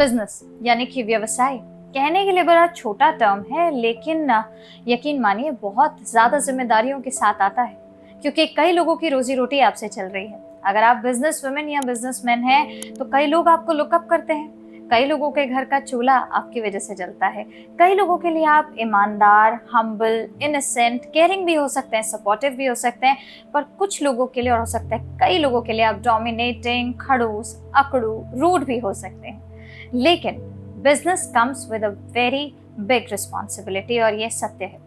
Business यानी कि व्यवसाय कहने के लिए बड़ा छोटा टर्म है, लेकिन यकीन मानिए बहुत ज़्यादा जिम्मेदारियों के साथ आता है, क्योंकि कई लोगों की रोजी रोटी आपसे चल रही है। अगर आप बिजनेस वुमेन या बिजनेसमैन हैं तो कई लोग आपको लुकअप करते हैं, कई लोगों के घर का चूल्हा आपकी वजह से जलता है, कई लोगों के लिए आप ईमानदार, हम्बल, इनोसेंट, केयरिंग भी हो सकते हैं, सपोर्टिव भी हो सकते हैं, पर कुछ लोगों के लिए और हो सकता है कई लोगों के लिए आप डोमिनेटिंग, खड़ूस, अकड़ू, रूड भी हो सकते हैं। लेकिन business comes with a very big responsibility और ये सत्य है।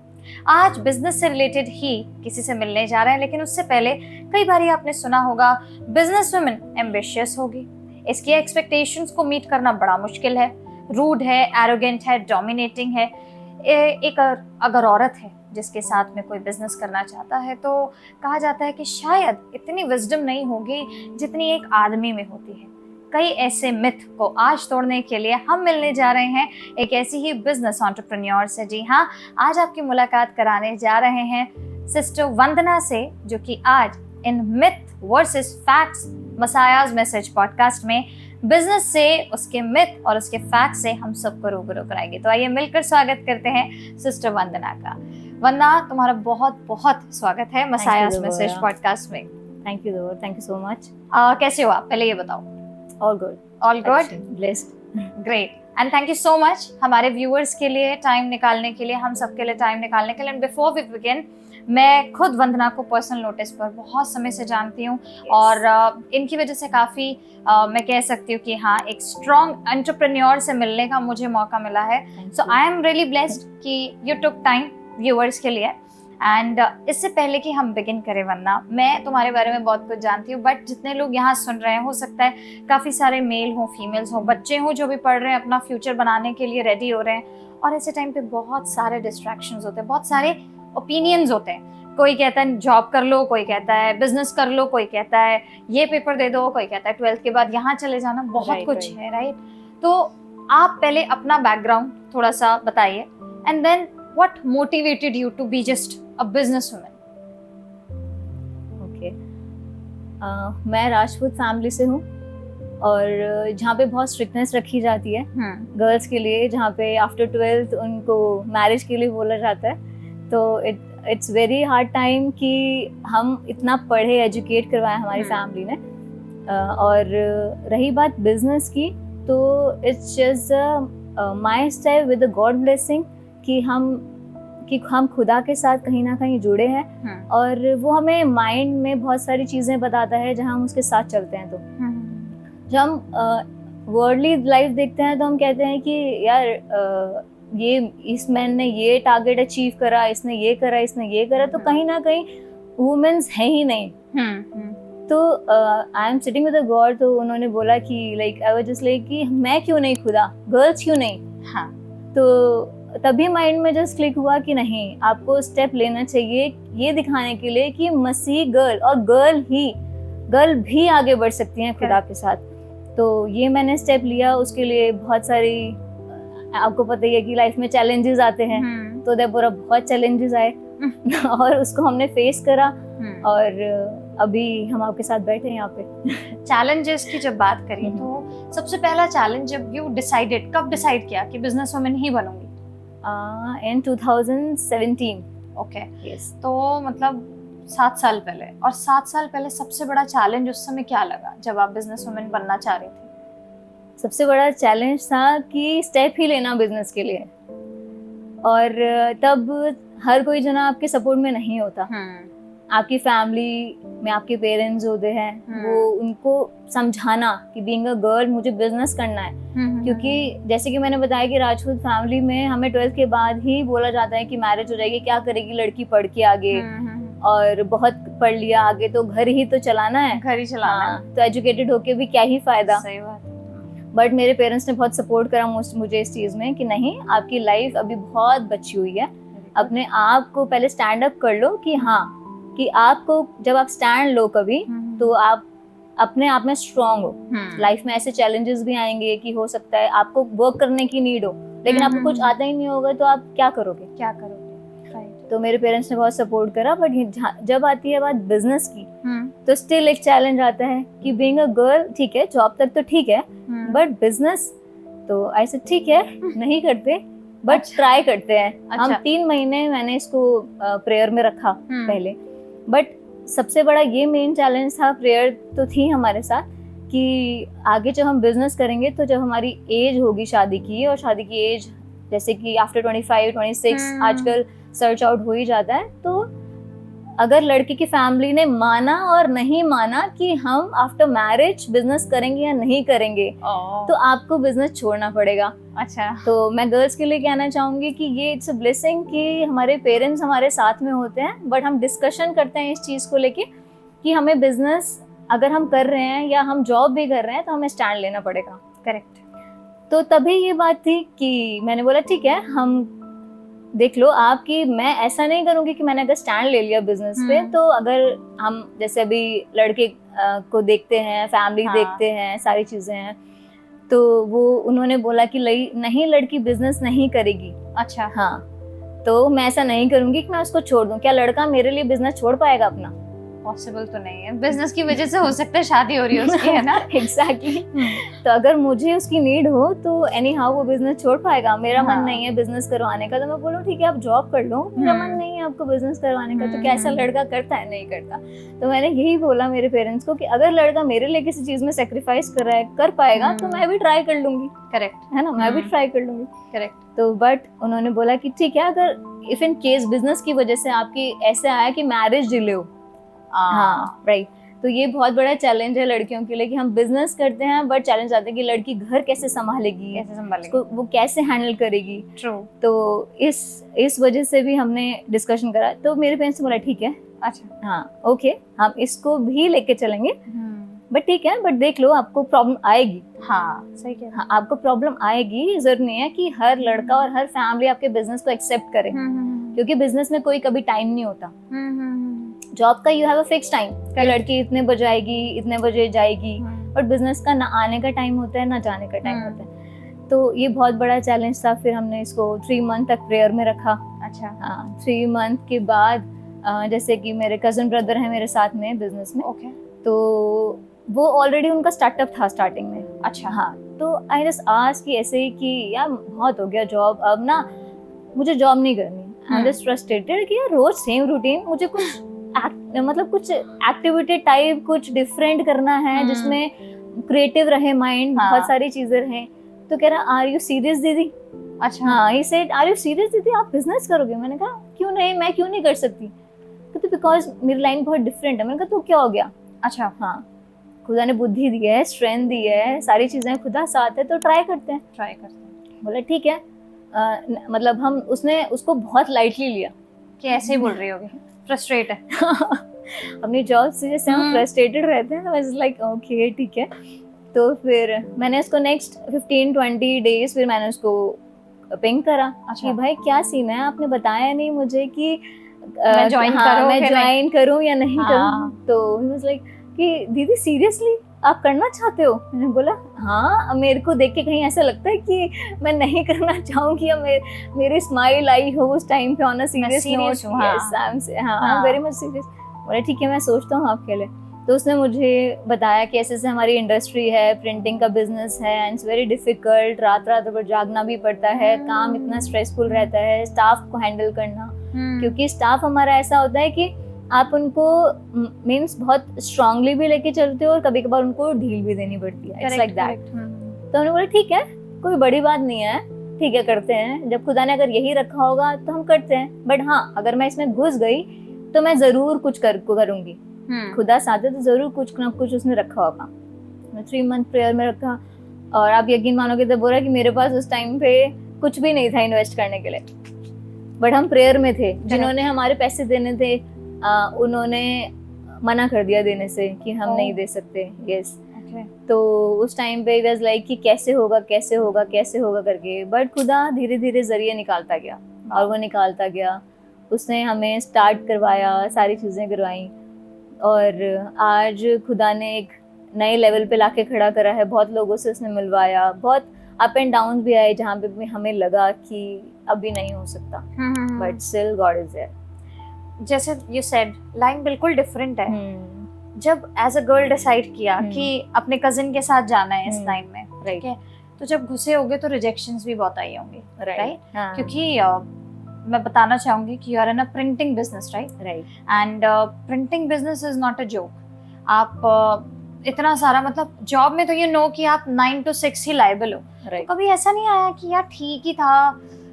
आज बिजनेस से रिलेटेड ही किसी से मिलने जा रहे हैं, लेकिन उससे पहले कई बार आपने सुना होगा बिजनेस वुमेन एम्बिशियस होगी, इसकी एक्सपेक्टेशंस को मीट करना बड़ा मुश्किल है, रूड है, एरोगेंट है, डोमिनेटिंग है। एक अगर औरत है जिसके साथ में कोई बिजनेस करना चाहता है तो कहा जाता है कि शायद इतनी विजडम नहीं होगी जितनी एक आदमी में होती है। कई ऐसे मिथ को आज तोड़ने के लिए हम मिलने जा रहे हैं एक ऐसी ही बिजनेस एंटरप्रेन्योर से। जी हाँ, आज आपकी मुलाकात कराने जा रहे हैं सिस्टर वंदना से, जो कि आज इन मिथ वर्सेस फैक्ट्स मसायाज मैसेज पॉडकास्ट में बिजनेस से, उसके मिथ और उसके फैक्ट से हम सबको रूबरू कराएंगे। तो आइए मिलकर स्वागत करते हैं सिस्टर वंदना का। वंदना, तुम्हारा बहुत बहुत स्वागत है मसायाज मैसेज पॉडकास्ट में। Thank you so much. कैसे हो आप, पहले ये बताओ। All good, blessed, great, and thank you so much हमारे व्यूअर्स के लिए टाइम निकालने के लिए, हम सबके लिए टाइम निकालने के लिए। एंड बिफोर वी बिगिन, मैं खुद वंदना को पर्सनल नोटिस पर बहुत समय से जानती हूँ और इनकी वजह से काफ़ी मैं कह सकती हूँ कि हाँ, एक स्ट्रॉन्ग एंटरप्रेन्योर से मिलने का मुझे मौका मिला है। सो आई एम रियली ब्लेस्ड कि यू टुक टाइम व्यूअर्स के लिए। एंड इससे पहले कि हम बिगिन करें वंदना, मैं तुम्हारे बारे में बहुत कुछ जानती हूँ, बट जितने लोग यहाँ सुन रहे हैं, हो सकता है काफ़ी सारे मेल हो, फीमेल्स हो, बच्चे हों जो भी पढ़ रहे हैं, अपना फ्यूचर बनाने के लिए रेडी हो रहे हैं, और ऐसे टाइम पे बहुत सारे डिस्ट्रैक्शंस होते हैं, बहुत सारे ओपिनियंस होते हैं। कोई कहता है जॉब कर लो, कोई कहता है बिजनेस कर लो, कोई कहता है ये पेपर दे दो, कोई कहता है 12th के बाद यहाँ चले जाना, बहुत कुछ है, राइट? तो आप पहले अपना बैकग्राउंड थोड़ा सा बताइए, and then what motivated you to be just a businesswoman? Okay, मैं राजपूत फैमिली से हूँ और जहाँ पे बहुत स्ट्रिक्टनेस रखी जाती है गर्ल्स के लिए, जहाँ पे आफ्टर 12th उनको मैरिज के लिए बोला जाता है, तो इट्स वेरी हार्ड टाइम कि हम इतना पढ़े, एजुकेट करवाएं हमारी फैमिली ने। और रही बात बिजनेस की, तो it's just my step with the God blessing कि हम खुदा के साथ कहीं ना कहीं जुड़े हैं और वो हमें माइंड में बहुत सारी चीज़ें बताता है जहाँ हम उसके साथ चलते हैं। तो जब हम वर्ल्डली लाइफ देखते हैं तो हम कहते हैं कि यार ये इस मैन ने ये टारगेट अचीव करा, इसने ये करा, इसने ये करा, तो कहीं ना कहीं वुमेन्स है ही नहीं। तो I am sitting with God, तो उन्होंने बोला कि like I was just like कि मैं क्यों नहीं खुदा, गर्ल्स क्यों नहीं? हाँ, तो तभी माइंड में जस्ट क्लिक हुआ कि नहीं, आपको स्टेप लेना चाहिए ये दिखाने के लिए कि मसीह गर्ल और गर्ल भी आगे बढ़ सकती हैं खुदा के साथ। तो ये मैंने स्टेप लिया। उसके लिए बहुत सारी, आपको पता ही है कि लाइफ में चैलेंजेस आते हैं, तो देवपुरा बहुत चैलेंजेस आए और उसको हमने फेस करा और अभी हम आपके साथ बैठे हैं यहाँ पे। चैलेंजेस की जब बात करें तो सबसे पहला चैलेंज जब यू डिसाइडेड, कब डिसाइड किया कि बिजनेस वुमेन ही बनूंगी? in 2017. ओके, तो मतलब 7 साल पहले। और 7 साल पहले सबसे बड़ा चैलेंज उस समय क्या लगा जब आप बिजनेस वुमेन बनना चाह रही थी? सबसे बड़ा चैलेंज था कि स्टेप ही लेना बिजनेस के लिए, और तब हर कोई जना आपके सपोर्ट में नहीं होता। आपकी फैमिली में आपके पेरेंट्स होते हैं, वो उनको समझाना कि बीइंग अ गर्ल मुझे बिजनेस करना है, क्योंकि जैसे कि मैंने बताया कि राजपूत फैमिली में हमें 12th के बाद ही बोला जाता है कि मैरिज हो जाएगी, क्या करेगी लड़की पढ़ के आगे, और बहुत पढ़ लिया आगे तो घर ही तो चलाना है, घर ही चलाना है, तो एजुकेटेड होके भी क्या ही फायदा। सही बात। बट मेरे पेरेंट्स ने बहुत सपोर्ट करा मुझे इस चीज में कि नहीं, आपकी लाइफ अभी बहुत बची हुई है, अपने आप को पहले स्टैंड अप कर लो कि हाँ, कि आपको जब आप स्टैंड लो कभी तो आप अपने आप में स्ट्रांग हो। लाइफ में ऐसे चैलेंजेस भी आएंगे कि हो सकता है आपको वर्क करने की नीड हो, लेकिन आपको कुछ आता ही नहीं होगा, तो आप क्या करोगे? तो मेरे पेरेंट्स ने बहुत सपोर्ट करा। बट जब आती है बात बिजनेस की, तो स्टिल एक चैलेंज आता है कि बीइंग अ गर्ल, ठीक है जॉब तक तो ठीक है, बट बिजनेस तो ऐसे ठीक है नहीं करते बट ट्राई करते हैं। हम 3 महीने मैंने इसको प्रेयर में रखा पहले, बट सबसे बड़ा ये मेन चैलेंज था, प्रेयर तो थी हमारे साथ कि आगे जब हम बिजनेस करेंगे तो जब हमारी एज होगी शादी की, और शादी की एज जैसे कि आफ्टर 25, 26 आजकल सर्च आउट हो ही जाता है, तो अगर लड़की की फैमिली ने माना और नहीं माना कि हम आफ्टर मैरिज बिजनेस करेंगे या नहीं करेंगे, तो आपको बिजनेस छोड़ना पड़ेगा। अच्छा, तो मैं गर्ल्स के लिए कहना चाहूंगी कि ये इट्स अ ब्लेसिंग कि हमारे पेरेंट्स हमारे साथ में होते हैं, बट हम डिस्कशन करते हैं इस चीज को लेके कि हमें बिजनेस अगर हम कर रहे हैं या हम जॉब भी कर रहे हैं तो हमें स्टैंड लेना पड़ेगा। करेक्ट। तो तभी ये बात थी कि मैंने बोला ठीक है, हम देख लो आपकी, मैं ऐसा नहीं करूंगी कि मैंने अगर स्टैंड ले लिया बिजनेस पे, तो अगर हम जैसे अभी लड़के को देखते हैं, फैमिली देखते हैं, सारी चीजें हैं, तो वो उन्होंने बोला कि नहीं लड़की बिजनेस नहीं करेगी। अच्छा, हाँ, तो मैं ऐसा नहीं करूंगी कि मैं उसको छोड़ दूं। क्या लड़का मेरे लिए बिजनेस छोड़ पाएगा अपना? पॉसिबल तो नहीं है, बिजनेस की वजह से हो सकता है शादी हो रही है उसकी, है ना। एग्जैक्टली। तो अगर मुझे उसकी नीड हो तो एनी हाउ वो बिजनेस छोड़ पाएगा। मेरा मन नहीं है बिजनेस करवाने का, तो मैं बोलूँ ठीक है आप जॉब कर लो, मेरा मन नहीं है आपको बिजनेस करवाने का। तो क्या ऐसा लड़का करता है? नहीं करता। तो मैंने यही बोला मेरे पेरेंट्स को कि अगर लड़का मेरे लिए किसी चीज में सेक्रीफाइस कर पाएगा तो मैं भी ट्राई कर लूंगी। करेक्ट है ना, मैं भी ट्राई कर लूंगी। करेक्ट। तो बट उन्होंने बोला कि ठीक है, अगर इफ इन केस बिजनेस की वजह से आपकी ऐसे आया कि मैरिज डिले हो, हाँ राइट, तो ये बहुत बड़ा चैलेंज है लड़कियों के लिए कि हम बिजनेस करते हैं बट चैलेंज आता है कि लड़की घर कैसे संभालेगी, वो कैसे हैंडल करेगी। ट्रू। तो इस वजह से भी हमने डिस्कशन करा। तो मेरे पेरेंट्स ने बोला ठीक है, अच्छा हाँ ओके, हम इसको भी लेके चलेंगे, बट ठीक है, बट देख लो आपको प्रॉब्लम आएगी। हाँ सही कह रहे हैं। हाँ, आपको प्रॉब्लम आएगी, जरूरी नहीं है कि हर लड़का और हर फैमिली आपके बिजनेस को एक्सेप्ट करे, क्योंकि बिजनेस में कोई कभी टाइम नहीं होता। जॉब का you have a fix time, लड़की इतने बजे आएगी, इतने बजे जाएगी, बट बिजनेस का ना आने का टाइम होता है ना जाने का टाइम होता है। तो ये बहुत बड़ा चैलेंज था। फिर हमने इसको 3 मंथ तक प्रेयर में रखा। अच्छा, हाँ, 3 मंथ के बाद जैसे कि मेरे कजन ब्रदर हैं मेरे साथ में बिजनेस में, ओके, तो वो ऑलरेडी उनका स्टार्टअप था स्टार्टिंग में। अच्छा, हाँ, तो आई जस्ट आस्क कि ऐसे ही कि यार बहुत हो गया जॉब, अब ना मुझे जॉब नहीं करनी, आई एम जस्ट फ्रस्ट्रेटेड कि यार रोज सेम रूटीन, मुझे कुछ मतलब कुछ एक्टिविटी टाइप कुछ डिफरेंट करना है जिसमें क्रिएटिव रहे माइंड, बहुत सारी चीजें रहे। तो कह रहा आर यू सीरियस दीदी? अच्छा, हाँ, he said are you serious दीदी, आप बिजनेस करोगे? मैंने कहा क्यों नहीं, मैं क्यों नहीं कर सकती? तो बिकॉज मेरी लाइन बहुत डिफरेंट है। मैंने कहा तो क्या हो गया? अच्छा, हाँ, खुदा ने बुद्धि दी है, स्ट्रेंथ दी है, सारी चीजें खुदा साथ है, तो ट्राई करते हैं। बोला ठीक है। मतलब हम उसको बहुत लाइटली लिया कि ऐसे ही बोल रही होगी, फ्रस्ट्रेट है। अपनी जॉब से जैसे हम फ्रस्ट्रेटेड रहते हैं, तो लाइक ओके ठीक है। तो फिर मैंने उसको नेक्स्ट 15-20 डेज फिर मैंने उसको पिंग करा कि भाई क्या सीन है, आपने बताया नहीं मुझे कि मैं ज्वाइन करूं या नहीं करूं। तो ही वाज लाइक कि दीदी सीरियसली आप करना चाहते हो? मैंने बोला हाँ, मेरे को देख के कहीं ऐसा लगता है कि मैं नहीं करना चाहूंगी, या मेरी स्माइल आई हो उस टाइम पे ऑन अ सीरियस नोट। हाँ, वेरी मच सीरियस। बोले ठीक है, मैं सोचता हूँ आपके लिए। तो उसने मुझे बताया कि ऐसे हमारी इंडस्ट्री है, प्रिंटिंग का बिजनेस है, एंड इट्स वेरी डिफिकल्ट, रात भर जागना भी पड़ता है, काम इतना स्ट्रेसफुल रहता है, स्टाफ को हैंडल करना, क्योंकि स्टाफ हमारा ऐसा होता है कि आप उनको मीन्स बहुत स्ट्रांगली भी लेके चलते हो और कभी कभार उनको ढील भी देनी पड़ती है, इट्स लाइक दैट। तो उन्होंने बोला ठीक है, कोई बड़ी बात नहीं है, ठीक है करते हैं, जब खुदा ने अगर यही रखा होगा तो हम करते हैं, बट हाँ अगर मैं इसमें घुस गई तो मैं जरूर कुछ करूंगी, खुदा साथ है तो जरूर कुछ ना कुछ उसने रखा होगा। मैं 3 मंथ प्रेयर में रखा, और आप यकीन मानोगे तो बोला कि मेरे पास उस टाइम पे कुछ भी नहीं था इन्वेस्ट करने के लिए, बट हम प्रेयर में थे। जिन्होंने हमारे पैसे देने थे उन्होंने मना कर दिया देने से कि हम नहीं दे सकते। यस, तो उस टाइम पे वाज लाइक कि कैसे होगा करके, बट खुदा धीरे धीरे जरिए निकालता गया, और वो निकालता गया। उसने हमें स्टार्ट करवाया, सारी चीज़ें करवाई, और आज खुदा ने एक नए लेवल पे लाके खड़ा करा है। बहुत लोगों से उसने मिलवाया, बहुत अप एंड डाउन भी आए जहाँ पे भी हमें लगा कि अभी नहीं हो सकता, but still God is there. जैसे यू सेड, लाइन बिल्कुल डिफरेंट है। जब एज अ गर्ल डिसाइड किया कि अपने कजिन के साथ जाना है इस टाइम में, ठीक है, तो जब घुसे होगे तो रिजेक्शंस भी बहुत आई होंगे, राइट? हाँ. क्योंकि मैं बताना चाहूंगी कि you are in a printing business, right? And printing business is not a joke. आप इतना सारा, मतलब जॉब में तो यू नो कि आप 9 to 6 ही लायबल हो. तो कभी ऐसा नहीं आया कि यार ठीक ही था,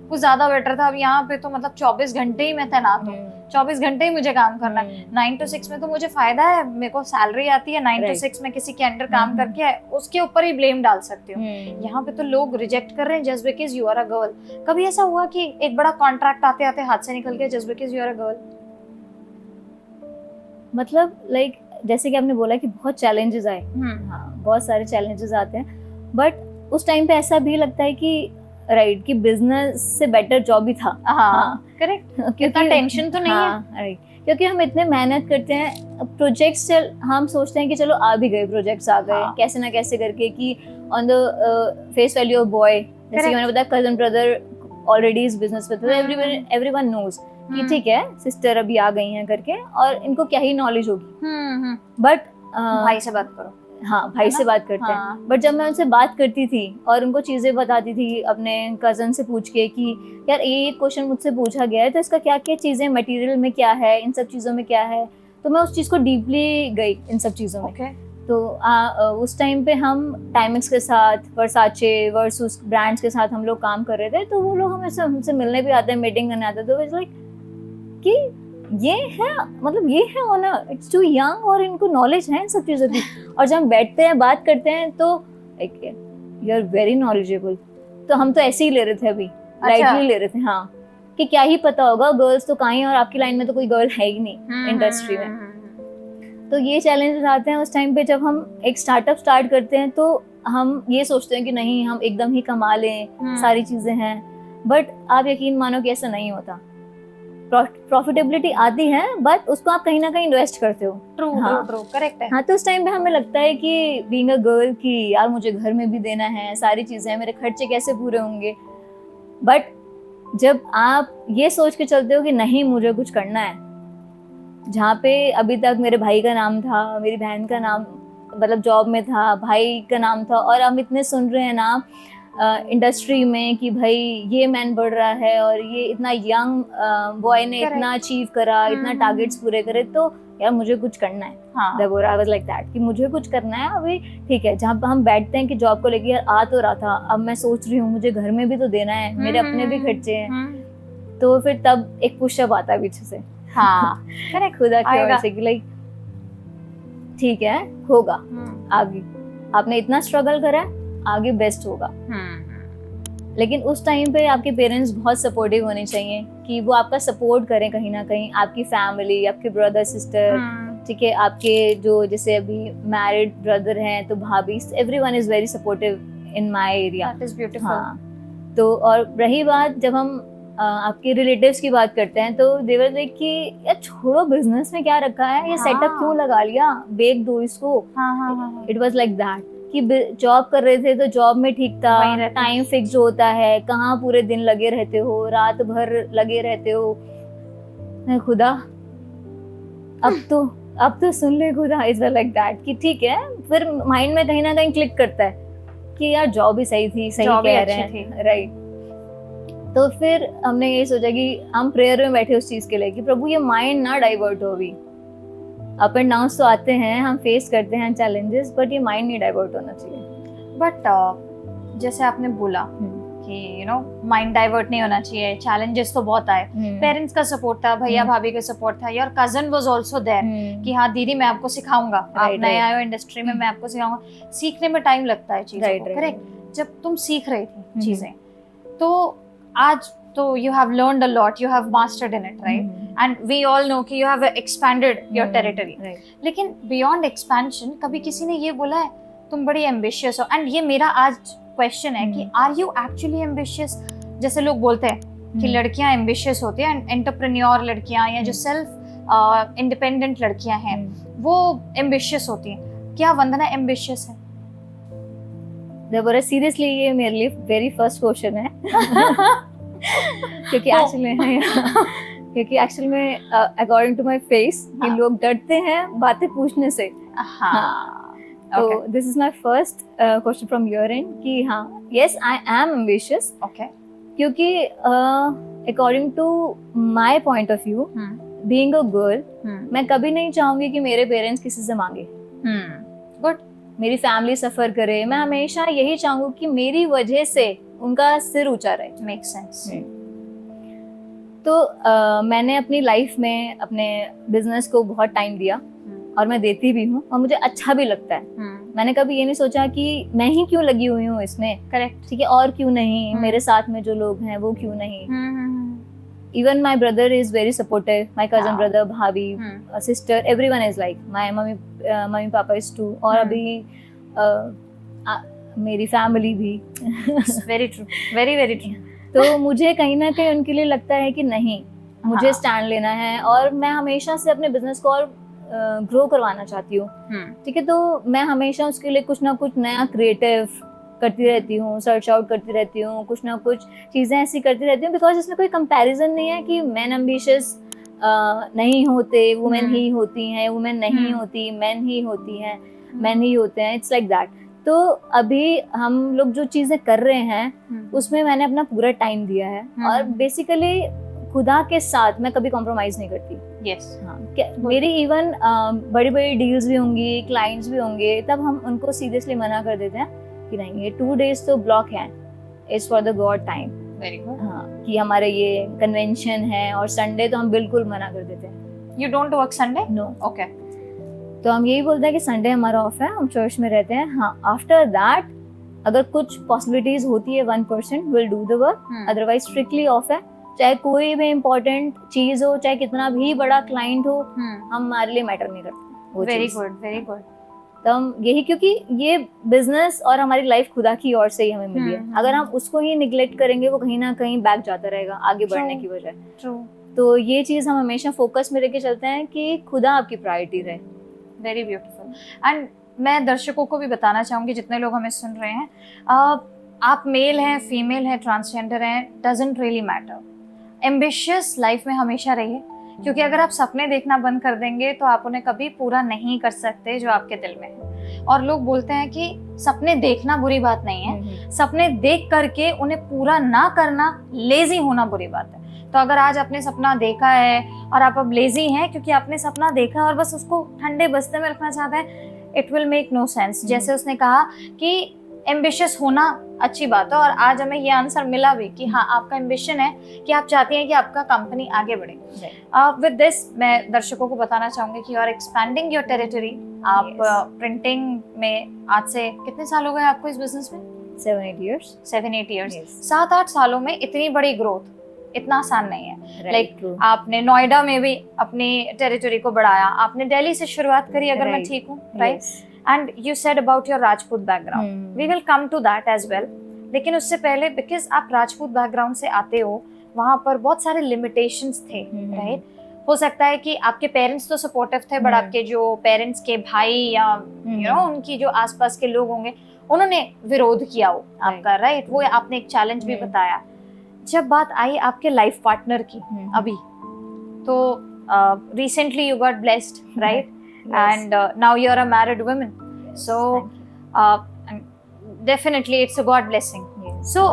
कुछ ज्यादा बेटर था, अब यहाँ पे तो मतलब 24 घंटे ही मैं तैनात हूँ, 24 घंटे ही मुझे काम करना है. 9 to 6 में तो मुझे फायदा है, मेरे को सैलरी आती है. 9 to 6 में किसी के अंडर काम करके उसके ऊपर ही ब्लेम डाल सकती हूँ. यहाँ पे तो लोग रिजेक्ट कर रहे हैं just because you are a girl. कभी ऐसा हुआ कि एक बड़ा कॉन्ट्रैक्ट आते आते हाथ से निकल गया just because you are a girl? मतलब लाइक जैसे कि आपने बोला कि बहुत चैलेंजेस आए. हाँ, बहुत सारे चैलेंजेस आते हैं, बट उस टाइम पे ऐसा भी लगता है कि राइट कि बिजनेस से बेटर जॉब ही था. हाँ, करेक्ट. क्योंकि टेंशन तो नहीं है. राइट, क्योंकि हम इतने मेहनत करते हैं. प्रोजेक्ट्स हम सोचते हैं कि चलो आ भी गए, प्रोजेक्ट्स आ गए कैसे ना कैसे करके, कि on the face value of boy, जैसे कि मैंने बताया कजन ब्रदर ऑलरेडी इस बिजनेस में, तो एवरीवन नोज कि ठीक है सिस्टर अभी आ गई हैं करके, और इनको क्या ही नॉलेज होगी. बट भाई से बात करो. हाँ, भाई से बात करते हैं. बट जब मैं उनसे बात करती थी और उनको चीजें बताती थी अपने कजन से पूछ के कि यार ये क्वेश्चन मुझसे पूछा गया है तो इसका क्या क्या चीजें, मटेरियल में क्या है, इन सब चीजों में क्या है, तो मैं उस चीज को डीपली गई इन सब चीजों में. तो उस टाइम पे हम टाइमिक्स के साथ, वर्साचे, वर्सूस ब्रांड्स के साथ हम लोग काम कर रहे थे. तो वो लोग हमसे मिलने भी आते हैं, मीटिंग करने आते हैं. तो इट्स लाइक कि ये है, मतलब ये है ऑनर, इट्स टू यंग और इनको नॉलेज है इन सब चीज़ों की. और जब हम बैठते हैं बात करते हैं तो यू आर वेरी नॉलेजेबल. तो हम तो ऐसे ही ले रहे थे, अभी लाइटली ले रहे थे. हाँ, कि क्या ही पता होगा, गर्ल्स तो कहीं, और आपकी लाइन में तो कोई गर्ल है ही नहीं इंडस्ट्री में. तो ये चैलेंजेस आते हैं उस टाइम पे जब हम एक स्टार्टअप स्टार्ट करते हैं. तो हम ये सोचते हैं कि नहीं हम एकदम ही कमा लें, सारी चीजें हैं. बट आप यकीन मानो कि ऐसा नहीं होता. प्रॉफिटेबिलिटी आती है, बट उसको आप कहीं ना कहीं इन्वेस्ट करते हो. ट्रू, करेक्ट है. हाँ, तो उस टाइम पे हमें लगता है कि बीइंग अ गर्ल कि यार मुझे घर में भी देना है, सारी चीजें, मेरे खर्चे कैसे पूरे होंगे. बट जब आप ये सोच के चलते हो कि नहीं मुझे कुछ करना है, जहाँ पे अभी तक मेरे भाई का नाम था, मेरी बहन का नाम मतलब जॉब में था, भाई का नाम था, और हम इतने सुन रहे हैं ना इंडस्ट्री में कि भाई ये मैन बढ़ रहा है और ये इतना यंग बॉय ने इतना अचीव करा, इतना टारगेट्स पूरे करे, तो यार मुझे कुछ करना है. देवोरा वाज लाइक दैट कि मुझे कुछ करना है. अभी ठीक है, जहाँ हम बैठते हैं कि जॉब को लेके यार आ तो रहा था, अब मैं सोच रही हूँ मुझे घर में भी तो देना है, मेरे अपने भी खर्चे हैं. तो फिर तब एक पुशअप आता है पीछे से. हाँ, करेक्ट, खुदा की ओर से कि लाइक ठीक है, होगा आगे, आपने इतना स्ट्रगल करा है, आगे बेस्ट होगा. लेकिन उस टाइम पे आपके पेरेंट्स बहुत सपोर्टिव होने चाहिए कि वो आपका सपोर्ट करें कहीं ना कहीं. आपकी फैमिली, आपके ब्रदर सिस्टर, ठीक है, आपके जो जैसे अभी मैरिड ब्रदर हैं तो भाभी, everyone is very supportive in my area. That is beautiful. हाँ, तो और रही बात जब हम आपके रिलेटिव्स की बात करते हैं तो दे वर लाइक कि यार छोड़ो, बिजनेस में क्या रखा है, ये सेटअप क्यों लगा लिया, बेच दो इसको. इट वाज लाइक दैट कि जॉब कर रहे थे तो जॉब में ठीक था, टाइम फिक्स होता है, कहाँ पूरे दिन लगे रहते हो, रात भर लगे रहते हो. खुदा अब तो सुन ले खुदा. इज लाइक दैट कि ठीक है, फिर माइंड में कहीं ना कहीं क्लिक करता है कि यार जॉब ही सही थी, सही कह रहे हैं, राइट. तो फिर हमने ये सोचा कि हम प्रेयर में बैठे उस चीज के लिए कि प्रभु ये माइंड ना डाइवर्ट हो. अभी अप एंड डाउन तो आते हैं, हम फेस करते हैं चैलेंजेस, बट ये माइंड नहीं डाइवर्ट होना चाहिए. बट जैसे आपने बोला कि यू नो माइंड डाइवर्ट नहीं होना चाहिए, चैलेंजेस तो बहुत आए. पेरेंट्स का सपोर्ट था, भैया भाभी का सपोर्ट था, your cousin was also there कि हाँ दीदी मैं आपको सिखाऊंगा, आप नए आए हो इंडस्ट्री में, मैं आपको सिखाऊंगा. सीखने में टाइम लगता है चीजों को, करेक्ट. जब तुम सीख रही थी चीजें, तो आज तो you have learned a lot, you have mastered in it, right? And we all know कि you have expanded your territory. लेकिन beyond expansion कभी किसी ने ये बोला है तुम बड़ी ambitious हो? And ये मेरा आज question है कि are you actually ambitious? जैसे लोग बोलते हैं कि लड़कियां ambitious होती हैं, entrepreneur लड़कियां या जो self independent लड़कियां हैं वो ambitious होती हैं. क्या वंदना ambitious है? देवोरा सीरियसली ये मेरे लिए वेरी फर्स्ट क्वेश्चन है. क्योंकि एक्चुअली में अकॉर्डिंग टू माय फेस कि लोग डरते हैं बातें पूछने से. हाँ, तो this is my first question from your end कि हाँ, yes I am ambitious, okay, क्योंकि according to my point of view, being a girl, मैं कभी नहीं चाहूंगी कि मेरे पेरेंट्स किसी से मांगे, गुड, मेरी फैमिली सफर करे। मैं हमेशा यही चाहूंगी कि मेरी वजह से उनका सिर ऊंचा रहे। Make sense. तो मैंने अपनी लाइफ में अपने बिजनेस को बहुत टाइम दिया और मैं देती भी हूँ और मुझे अच्छा भी लगता है। मैंने कभी ये नहीं सोचा कि मैं ही क्यों लगी हुई हूँ इसमें, करेक्ट, ठीक है, और क्यों नहीं मेरे साथ में जो लोग हैं वो क्यों नहीं। Even my brother is very supportive, my cousin brother, भाभी, sister, everyone is like, my mummy papa is too, और अभी मेरी फैमिली भी। Very true, very very true. तो मुझे कहीं ना कहीं उनके लिए लगता है कि नहीं, मुझे स्टैंड लेना है और मैं हमेशा से अपने बिजनेस को और ग्रो करवाना चाहती हूँ, ठीक है। तो मैं हमेशा उसके लिए कुछ ना कुछ नया क्रिएटिव करती रहती हूँ, सर्च आउट करती रहती हूँ, कुछ ना कुछ चीज़ें ऐसी करती रहती हूँ, बिकॉज इसमें कोई कंपैरिजन नहीं है कि मैन एम्बिशियस नहीं होते, वुमेन ही होती हैं, वुमेन नहीं होती, मैन ही होती हैं, मैन ही होते हैं, इट्स लाइक दैट। तो अभी हम लोग जो चीज़ें कर रहे हैं उसमें मैंने अपना पूरा टाइम दिया है और बेसिकली खुदा के साथ मैं कभी कॉम्प्रोमाइज नहीं करती। yes. हाँ, मेरी इवन बड़ी बड़ी डील्स भी होंगी, क्लाइंट्स भी होंगे, तब हम उनको सीरियसली मना कर देते हैं कि नहीं, ये 2 days तो ब्लॉक है, it's for the God time. Very good. हाँ, कि हमारे ये कन्वेंशन है और संडे तो हम बिल्कुल मना कर देते हैं। You don't work Sunday? No. Okay. तो हम यही बोलते हैं कि संडे हमारा ऑफ है, हम चर्च में रहते हैं। हाँ, आफ्टर दैट अगर कुछ पॉसिबिलिटीज होती है 1% will do the work, otherwise strictly of है। चाहे कोई भी इम्पोर्टेंट चीज हो, चाहे कितना भी बड़ा क्लाइंट हो, हमारे लिए मैटर नहीं करता। Very good, very good. तो हम यही, क्योंकि ये बिजनेस और हमारी लाइफ खुदा की ओर से ही हमें मिली है, अगर हम उसको ही निग्लेक्ट करेंगे वो कहीं ना कहीं बैक जाता रहेगा आगे बढ़ने की वजह। ट्रू। तो ये चीज हम हमेशा फोकस में लेके चलते हैं कि खुदा आपकी प्रायोरिटी रहे। Very beautiful. एंड मैं दर्शकों को भी बताना चाहूंगी, जितने लोग हमें सुन रहे हैं, आप मेल हैं, फीमेल हैं, ट्रांसजेंडर हैं, doesn't really matter. Ambitious life में हमेशा रहिए, क्योंकि अगर आप सपने देखना बंद कर देंगे तो आप उन्हें कभी पूरा नहीं कर सकते जो आपके दिल में है। और लोग बोलते हैं कि सपने देखना बुरी बात नहीं है, सपने देख करके उन्हें पूरा ना करना, लेजी होना बुरी बात है। तो अगर आज आपने सपना देखा है और आप अब लेजी हैं क्योंकि आपने सपना देखा और बस उसको ठंडे बस्ते में रखना चाहते हैं, it will make no sense. जैसे उसने कहा कि एम्बिशियस होना अच्छी बात है, और आज हमें ये आंसर मिला भी कि हाँ, आपका एम्बिशन है कि आप चाहती हैं कि आपका कंपनी आगे बढ़े। विद दिस मैं दर्शकों को बताना चाहूंगी कि you are expanding your territory. आप प्रिंटिंग में आज से कितने साल हो गए आपको इस बिजनेस में? 7-8 years। 7-8 years। 7-8 सालों में इतनी बड़ी ग्रोथ इतना आसान नहीं है। लाइक आपने नोएडा में भी अपनी टेरिटरी को बढ़ाया, आपने दिल्ली से शुरुआत करी, अगर मैं ठीक हूँ, right? And you said about your Rajput background, we will come to that as well. लेकिन उससे पहले, बिकॉज आप राजपूत बैकग्राउंड से आते हो, वहां पर बहुत सारे लिमिटेशंस थे, राइट? हो सकता है कि आपके पेरेंट्स तो सपोर्टिव थे, बट आपके जो पेरेंट्स के भाई या यू नो उनकी जो आसपास के लोग होंगे, उन्होंने विरोध किया हो आपका, राइट? वो आपने एक चैलेंज भी बताया। जब बात आई आपके लाइफ पार्टनर की अभी, तो recently you got blessed, right? And now you're a married woman, so definitely it's a God blessing. So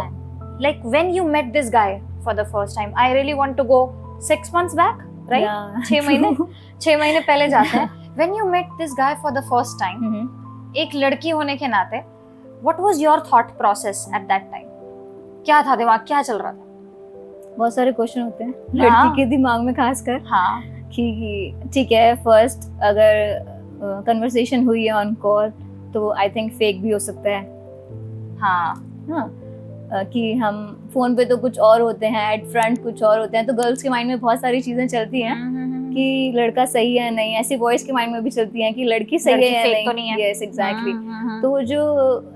like when you met this guy for the first time, I really want to go 6 months back, right? 6 महीने पहले जाते हैं। When you met this guy for the first time, एक लड़की होने के नाते, what was your thought process at that time? क्या था दिमाग, क्या चल रहा था? बहुत सारे क्वेश्चन होते हैं लड़की के दिमाग में, खासकर हाँ, कि ठीक है, फर्स्ट अगर कन्वर्सेशन हुई है ऑन कॉल तो आई थिंक फेक भी हो सकता है। हाँ, कि हम फोन पे तो कुछ और होते हैं, एट फ्रंट कुछ और होते हैं। तो गर्ल्स के माइंड में बहुत सारी चीजें चलती हैं कि लड़का सही है नहीं, ऐसी बॉयज के माइंड में भी चलती हैं कि लड़की सही है या नहीं। Yes, exactly. तो वो जो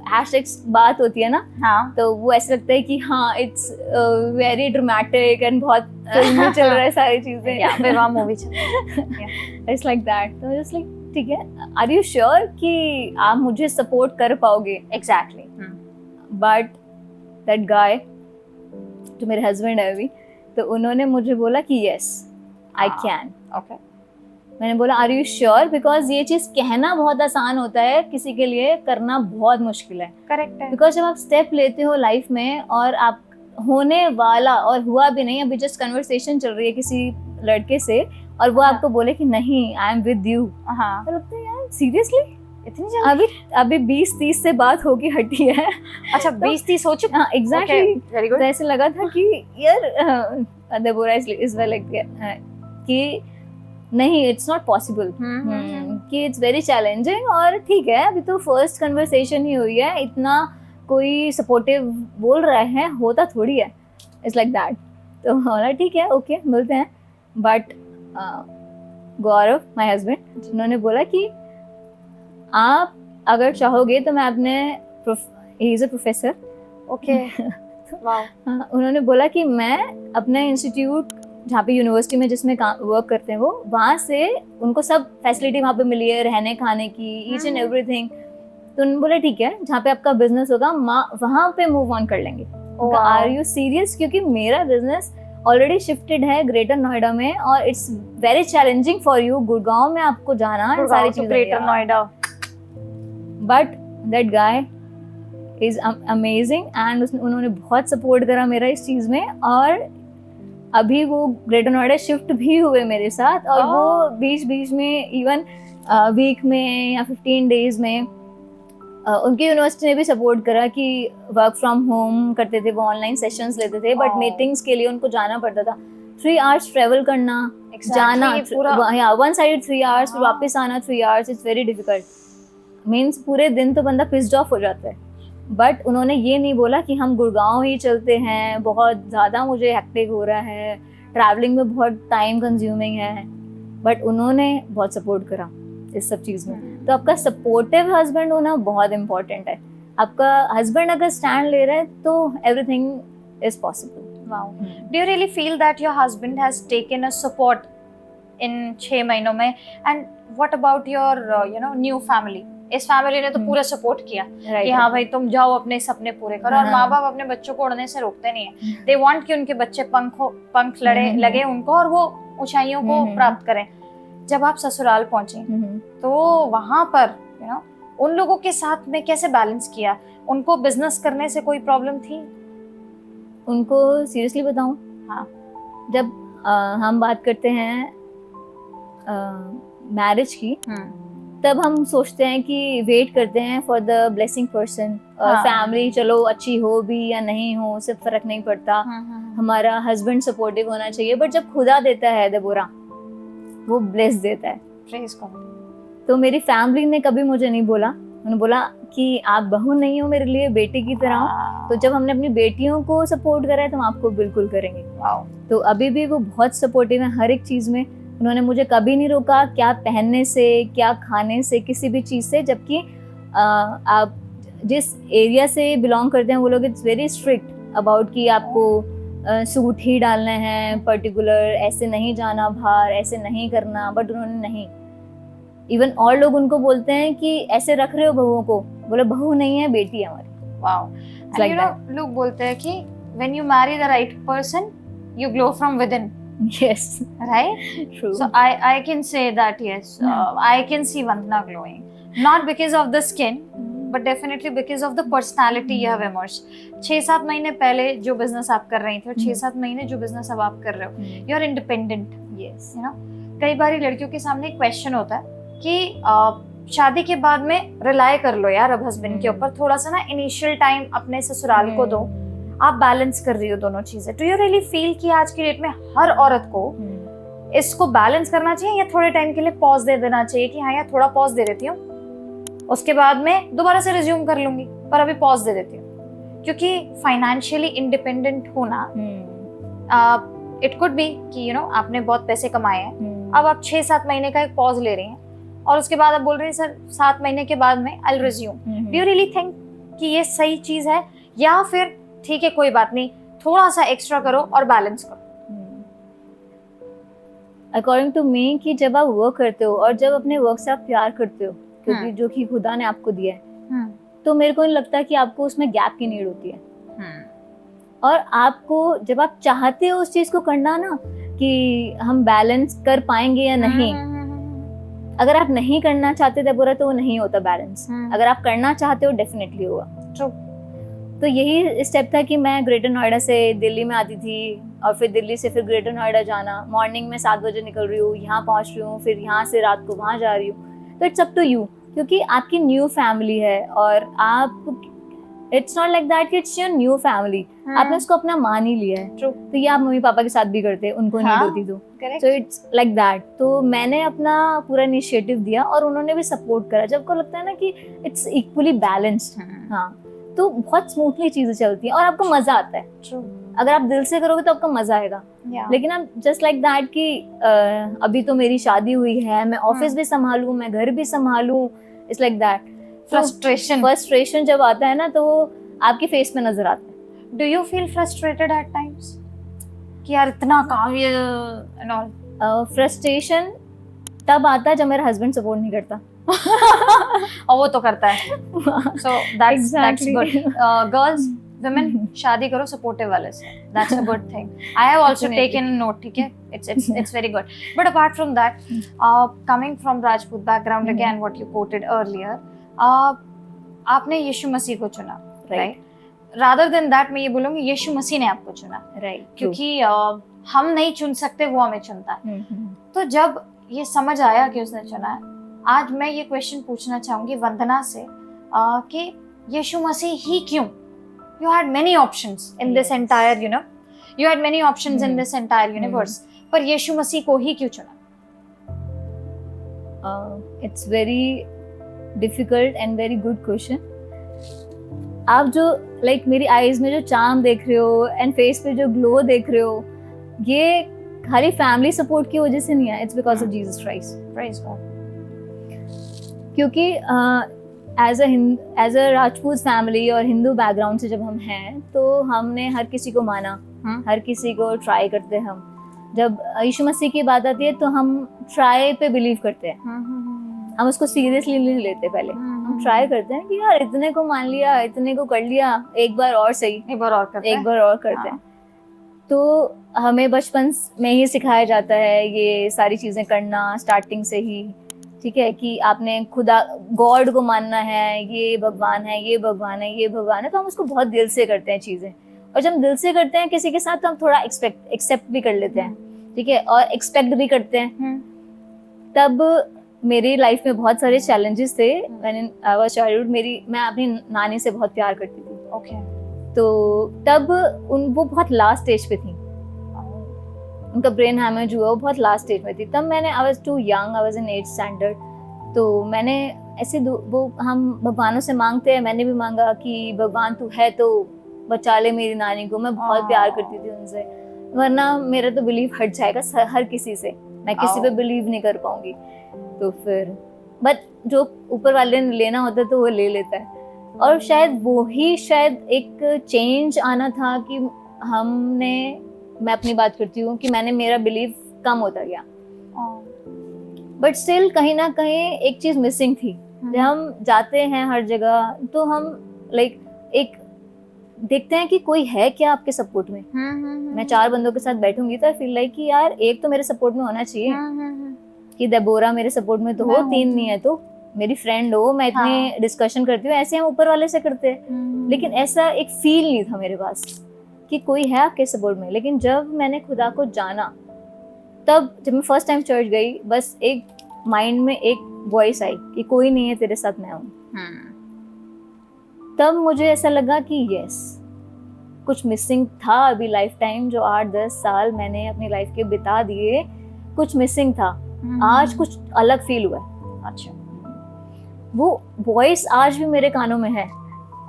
हैशटैग बात होती है ना, तो वो ऐसा लगता है कि हाँ, इट्स वेरी ड्रामेटिक एंड बहुत फिल्म में चल रहा है सारी चीजें, विवाह मूवी चल रही है, इट्स लाइक दैट। तो जस्ट लाइक ठीक है, आर यू श्योर कि आप मुझे सपोर्ट कर पाओगे? एग्जैक्टली। बट दैट गाय, जो मेरे हस्बैंड है अभी, तो उन्होंने मुझे बोला कि यस, आई कैन। ओके। मैंने बोला आर यू श्योर, बिकॉज ये चीज कहना बहुत आसान होता है, किसी के लिए करना बहुत मुश्किल है। करेक्ट है। बिकॉज जब आप स्टेप लेते हो लाइफ में और आप होने वाला और हुआ भी नहीं, अभी जस्ट कन्वर्सेशन चल रही है किसी लड़के से और वो आपको बोले कि नहीं आई एम विद यू, हाँ, तो लगता है यार सीरियसली इतनी जल्दी? अभी 20-30 से बात होगी हटी है। अच्छा 20-30 हो चुका? हाँ एग्जैक्टली। Very good. तो ऐसे लगा था कि यार देबोरा इज वेल कि नहीं इट्स नॉट पॉसिबल, कि इट्स वेरी चैलेंजिंग। और ठीक है अभी तो फर्स्ट कन्वर्सेशन ही हुई है, इतना कोई सपोर्टिव बोल रहा है होता थोड़ी है, इट्स लाइक दैट। तो बोला ठीक है ओके मिलते हैं। बट गौरव माय हस्बैंड, उन्होंने बोला कि आप अगर चाहोगे तो मैं अपने he is a professor, okay, wow. उन्होंने बोला कि मैं अपने इंस्टीट्यूट जहाँ पे यूनिवर्सिटी में जिसमें वर्क करते हैं वो, वहाँ से उनको सब फैसिलिटी वहाँ पे मिली है, रहने खाने की, ईच एंड एवरीथिंग। तो उन्होंने बोला ठीक है जहाँ पे आपका बिजनेस होगा वहाँ पे मूव ऑन कर लेंगे। Are you serious? क्योंकि मेरा बिजनेस ऑलरेडी शिफ्टेड है ग्रेटर नोएडा में और it's very challenging for you. Gurgaon में आपको जाना है सारी चीजें, greater Noida. But that guy is amazing and उन्होंने बहुत सपोर्ट करा मेरा इस चीज में। और अभी वो ग्रेटर नोएडा शिफ्ट भी हुए मेरे साथ और वो बीच बीच में इवन वीक में या 15 डेज में उनकी यूनिवर्सिटी ने भी सपोर्ट करा कि वर्क फ्रॉम होम करते थे, वो ऑनलाइन सेशंस लेते थे, बट मीटिंग्स के लिए उनको जाना पड़ता था। 3 आवर्स ट्रेवल करना, जाना वन साइड 3 आवर्स, फिर वापस आना 3 hours, it's very difficult. Means पूरे दिन तो बंदा पिस्ड ऑफ हो जाता है। बट उन्होंने ये नहीं बोला कि हम गुड़गांव ही चलते हैं, बहुत ज़्यादा मुझे हेक्टिक हो रहा है, ट्रैवलिंग में बहुत टाइम कंज्यूमिंग है। बट उन्होंने बहुत सपोर्ट करा इस सब चीज़ में। तो आपका सपोर्टिव हस्बैंड होना बहुत इम्पोर्टेंट है। आपका हस्बैंड अगर स्टैंड ले रहा है तो everything is possible. Wow. Do you really feel that your husband has taken a support in 6 महीनों में? And what about your new family? इस फैमिली ने तो पूरा सपोर्ट किया कि हाँ भाई तुम जाओ अपने सपने पूरे करो। और माँ बाप अपने बच्चों को उड़ने से रोकते नहीं है। They want कि उनके बच्चे पंख लगे उनको और वो ऊंचाइयों को प्राप्त करें। जब आप ससुराल पहुंचे तो वहां पर उन लोगों के साथ में कैसे बैलेंस किया? उनको बिजनेस करने से कोई प्रॉब्लम थी? उनको सीरियसली बताऊं, हाँ, जब हम बात करते हैं मैरिज की, तब हम सोचते हैं कि वेट करते हैं for the blessing person. Family चलो अच्छी हो भी या नहीं हो उससे फर्क नहीं पड़ता, हमारा हस्बैंड सपोर्टिव होना चाहिए। बट जब खुदा देता है देबोरा, वो ब्लेस देता है। Praise God. तो मेरी फैमिली ने कभी मुझे नहीं बोला, उन्होंने बोला कि आप बहू नहीं हो मेरे लिए, बेटी की तरह हो। तो जब हमने अपनी बेटियों को सपोर्ट करा है तो हम आपको बिल्कुल करेंगे। तो अभी भी वो बहुत सपोर्टिव है हर एक चीज में। उन्होंने मुझे कभी नहीं रोका क्या पहनने से, क्या खाने से, किसी भी चीज से। जबकि आप जिस एरिया से बिलोंग करते हैं वो लोग इट्स वेरी स्ट्रिक्ट अबाउट कि आपको सूट ही डालना है, पर्टिकुलर ऐसे नहीं जाना बाहर, ऐसे नहीं करना। बट उन्होंने नहीं, इवन और लोग उनको बोलते हैं कि ऐसे रख रहे हो बहुओं को, बोले बहू नहीं है बेटी है हमारी। वाओ। लोग बोलते हैं कि when you marry the right person you glow from within. Yes, right? True. So I can say that yes, I can see Vandana glowing, not because of the skin but definitely because of the personality you have emerged. 6-7 महीने पहले जो business आप कर रही थी और 6-7 महीने जो बिजनेस अब आप कर रहे हो, you are independent. Yes. कई बार लड़कियों के सामने एक क्वेश्चन होता है कि शादी के बाद में रिलाय कर लो यार अब हस्बैंड के ऊपर, थोड़ा सा ना इनिशियल टाइम अपने ससुराल को दो, आप बैलेंस कर रही हो दोनों चीजें। डू यू रियली फील कि आज की डेट में हर औरत को इसको बैलेंस करना चाहिए या थोड़े टाइम के लिए पॉज दे देना चाहिए कि हाँ यार थोड़ा पॉज दे देती हूँ, उसके बाद में दोबारा से रिज्यूम कर लूंगी, पर अभी पॉज दे देती हूँ? क्योंकि फाइनेंशियली इंडिपेंडेंट होना, इट कुड बी कि आपने बहुत पैसे कमाए हैं, अब आप 6-7 महीने का एक पॉज ले रही हैं और उसके बाद आप बोल रही हैं सर 7 महीने के बाद में I will resume. Do you really think कि ये सही चीज है या फिर ठीक है कोई बात नहीं थोड़ा सा एक्स्ट्रा करो और बैलेंस करो? अकॉर्डिंग टू मी कि जब आप वर्क करते हो और जब अपने वर्क से आप प्यार करते हो, क्योंकि जो कि खुदा ने आपको दिया है, तो मेरे को नहीं लगता कि आपको उसमें गैप की नीड होती है। और आपको जब आप चाहते हो उस चीज को करना ना कि हम बैलेंस कर पाएंगे या नहीं, अगर आप नहीं करना चाहते थे बुरा तो वो नहीं होता बैलेंस, अगर आप करना चाहते हो डेफिनेटली होगा। ट्रू। तो यही स्टेप था कि मैं ग्रेटर नोएडा से दिल्ली में आती थी और फिर दिल्ली से फिर ग्रेटर नोएडा जाना, मॉर्निंग में 7 बजे निकल रही हूँ, यहाँ पहुँच रही हूँ, फिर यहाँ से रात को वहाँ जा रही हूँ। तो इट्स अप टू यू, क्योंकि आपकी न्यू फैमिली है और आप, इट्स नॉट लाइक दैट कि इट्स योर न्यू फैमिली, आपने उसको अपना मान ही लिया है। ट्रू। तो ये आप मम्मी पापा के साथ भी करते हैं, उनको नीड होती तो correct. So it's like that. तो मैंने अपना पूरा इनिशिएटिव दिया और उन्होंने भी सपोर्ट करा। जब को लगता है ना कि इट्स इक्वली बैलेंस्ड, हाँ, तो बहुत स्मूथली चीजें चलती हैं और आपको मजा आता है। ट्रू। अगर आप दिल से करोगे तो आपको मजा आएगा। लेकिन आप जस्ट लाइक दैट कि अभी तो मेरी शादी हुई है, मैं ऑफिस भी संभालूं, मैं घर भी संभालूं, इट्स लाइक दैट। फ्रस्ट्रेशन जब आता है ना तो आपकी फेस में नजर आता है। Do you feel frustrated at times कि यार इतना काम ये एंड ऑल? फ्रस्ट्रेशन तब आता है जब मेरा हस्बैंड सपोर्ट नहीं करता। और वो तो करता है, so that's good. Girls, women, शादी करो सपोर्टिव वाले से, that's a good thing. I have also taken note, ठीक है, it's very good. But apart from that, coming from Rajput background again, what you quoted earlier, आपने यीशु मसीह को चुना, right? Rather than that, मैं ये बोलूँगी यीशु मसीह ने आपको चुना, right? क्योंकि हम नहीं चुन सकते, वो हमें चुनता है। तो जब ये समझ आया कि उसने चुना है, आज मैं ये क्वेश्चन पूछना चाहूंगी वंदना से कि यीशु मसीह ही क्यों? You had many options in this entire, you had many options in this entire universe. पर यीशु मसीह को ही क्यों चुना? It's very difficult and very good question. आप जो like मेरी आईज में जो चार्म देख रहे हो एंड फेस पे जो ग्लो देख रहे हो, ये खाली फैमिली सपोर्ट की वजह से नहीं है, it's because of Jesus Christ. Praise God. क्योंकि एज अ राजपूत फैमिली और हिंदू बैकग्राउंड से जब हम हैं तो हमने हर किसी को माना, हर किसी को ट्राई करते हैं। हम जब यीशु मसीह की बात आती है तो हम ट्राई पे बिलीव करते हैं, हम उसको सीरियसली नहीं लेते। पहले हम ट्राई करते हैं कि यार इतने को मान लिया, इतने को कर लिया, एक बार और सही, एक बार और करते हैं। तो हमें बचपन में ही सिखाया जाता है ये सारी चीजें करना, स्टार्टिंग से ही, ठीक है, कि आपने खुदा गॉड को मानना है, ये भगवान है, ये भगवान है, ये भगवान है। तो हम उसको बहुत दिल से करते हैं चीजें, और जब हम दिल से करते हैं किसी के साथ तो हम थोड़ा एक्सेप्ट भी कर लेते हैं, ठीक है, और एक्सपेक्ट भी करते हैं। तब मेरी लाइफ में बहुत सारे चैलेंजेस थे। मैंने चाइल्डहुड मैं अपनी नानी से बहुत प्यार करती थी। ओके। तो तब वो बहुत लास्ट स्टेज पे थी, उनका ब्रेन हैमरेज हुआ, वो बहुत लास्ट स्टेज में थी। तब मैंने I was too young, I was in 8th standard. तो मैंने ऐसे वो हम भगवानों से मांगते हैं, मैंने भी मांगा कि भगवान तू है तो बचा ले मेरी नानी को। मैं बहुत प्यार करती थी उनसे, वरना मेरा तो बिलीव हट जाएगा हर किसी से, मैं किसी पे बिलीव नहीं कर पाऊंगी। तो फिर बट जो ऊपर वाले ने लेना होता है तो वो ले लेता है, और शायद एक चेंज आना था कि मैं अपनी बात करती हूँ कि मेरा बिलीव कम होता गया, बट स्टिल कहीं ना कहीं एक चीज मिसिंग थी। जब हम जाते हैं हर जगह तो हम लाइक एक देखते हैं कि कोई है क्या आपके सपोर्ट में। मैं 4 बंदों के साथ बैठूंगी तो आई फील लाइक कि यार एक तो मेरे सपोर्ट में होना चाहिए, कि देबोरा मेरे सपोर्ट में तो हो, 3 नहीं है तो मेरी फ्रेंड हो, मैं इतनी डिस्कशन करती हूँ, ऐसे हम ऊपर वाले से करते हैं। लेकिन ऐसा एक फील नहीं था मेरे पास कि कोई है आपके सपोर्ट में। लेकिन जब मैंने खुदा को जाना, तब जब मैं फर्स्ट टाइम चर्च गई, बस एक माइंड में एक वॉइस आई कि कोई नहीं है तेरे साथ, मैं हूँ। तब मुझे ऐसा लगा कि यस, कुछ मिसिंग था अभी लाइफ टाइम, जो 8-10 साल मैंने अपनी लाइफ के बिता दिए, कुछ मिसिंग था। आज कुछ अलग फील हुआ है। अच्छा। वो वॉइस आज भी मेरे कानों में है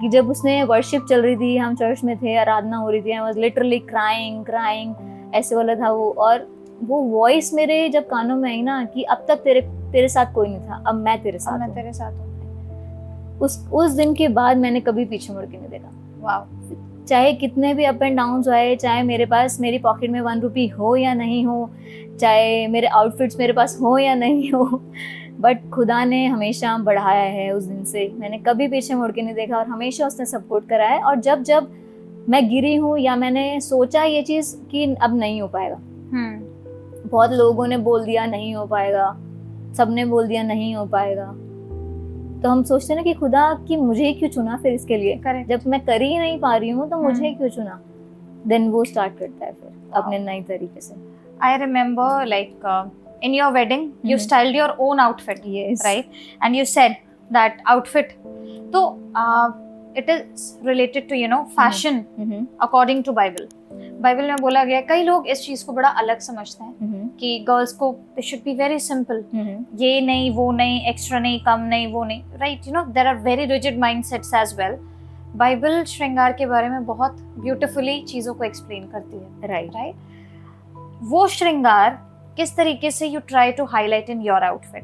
कि जब उसने वर्शिप चल रही थी, हम चर्च में थे, आराधना हो रही थी, आई वाज लिटरली क्राइंग ऐसे वाला था वो। और वो वॉइस मेरे जब कानों में आई ना कि अब तक तेरे साथ कोई नहीं था, अब मैं तेरे साथ हूँ। उस दिन के बाद मैंने कभी पीछे मुड़ के नहीं देखा। वाह। चाहे कितने भी अप एंड डाउन्स आए, चाहे मेरी पॉकेट में 1 रुपी हो या नहीं हो, चाहे मेरे आउटफिट्स मेरे पास हो या नहीं हो, बट खुदा ने हमेशा बढ़ाया है। उस दिन से मैंने कभी पीछे मुड़ के नहीं देखा और हमेशा उसने सपोर्ट करा है। और जब मैं गिरी हूँ या मैंने सोचा ये चीज़ कि अब नहीं हो पाएगा, बहुत लोगों ने बोल दिया नहीं हो पाएगा, सबने बोल दिया नहीं हो पाएगा, तो हम सोचते हैं ना कि खुदा कि मुझे ही क्यों चुना फिर इसके लिए, Correct. जब मैं कर ही नहीं पा रही हूँ तो मुझे ही क्यों चुना। देन वो स्टार्ट करता है फिर अपने नई तरीके से। I remember like in your wedding you styled your own outfit, Yes. right? And you said that outfit, so it is related to fashion according to Bible. Bible में बोला गया, कई लोग इस चीज को बड़ा अलग समझते हैं कि गर्ल्स को they should be very simple, ये नहीं वो नहीं, एक्स्ट्रा नहीं, कम नहीं, वो नहीं, right? There are very rigid mindsets as well. Bible श्रृंगार के बारे में बहुत ब्यूटीफुली चीजों को एक्सप्लेन करती है, राइट? वो श्रृंगार किस तरीके से you try to highlight in your outfit,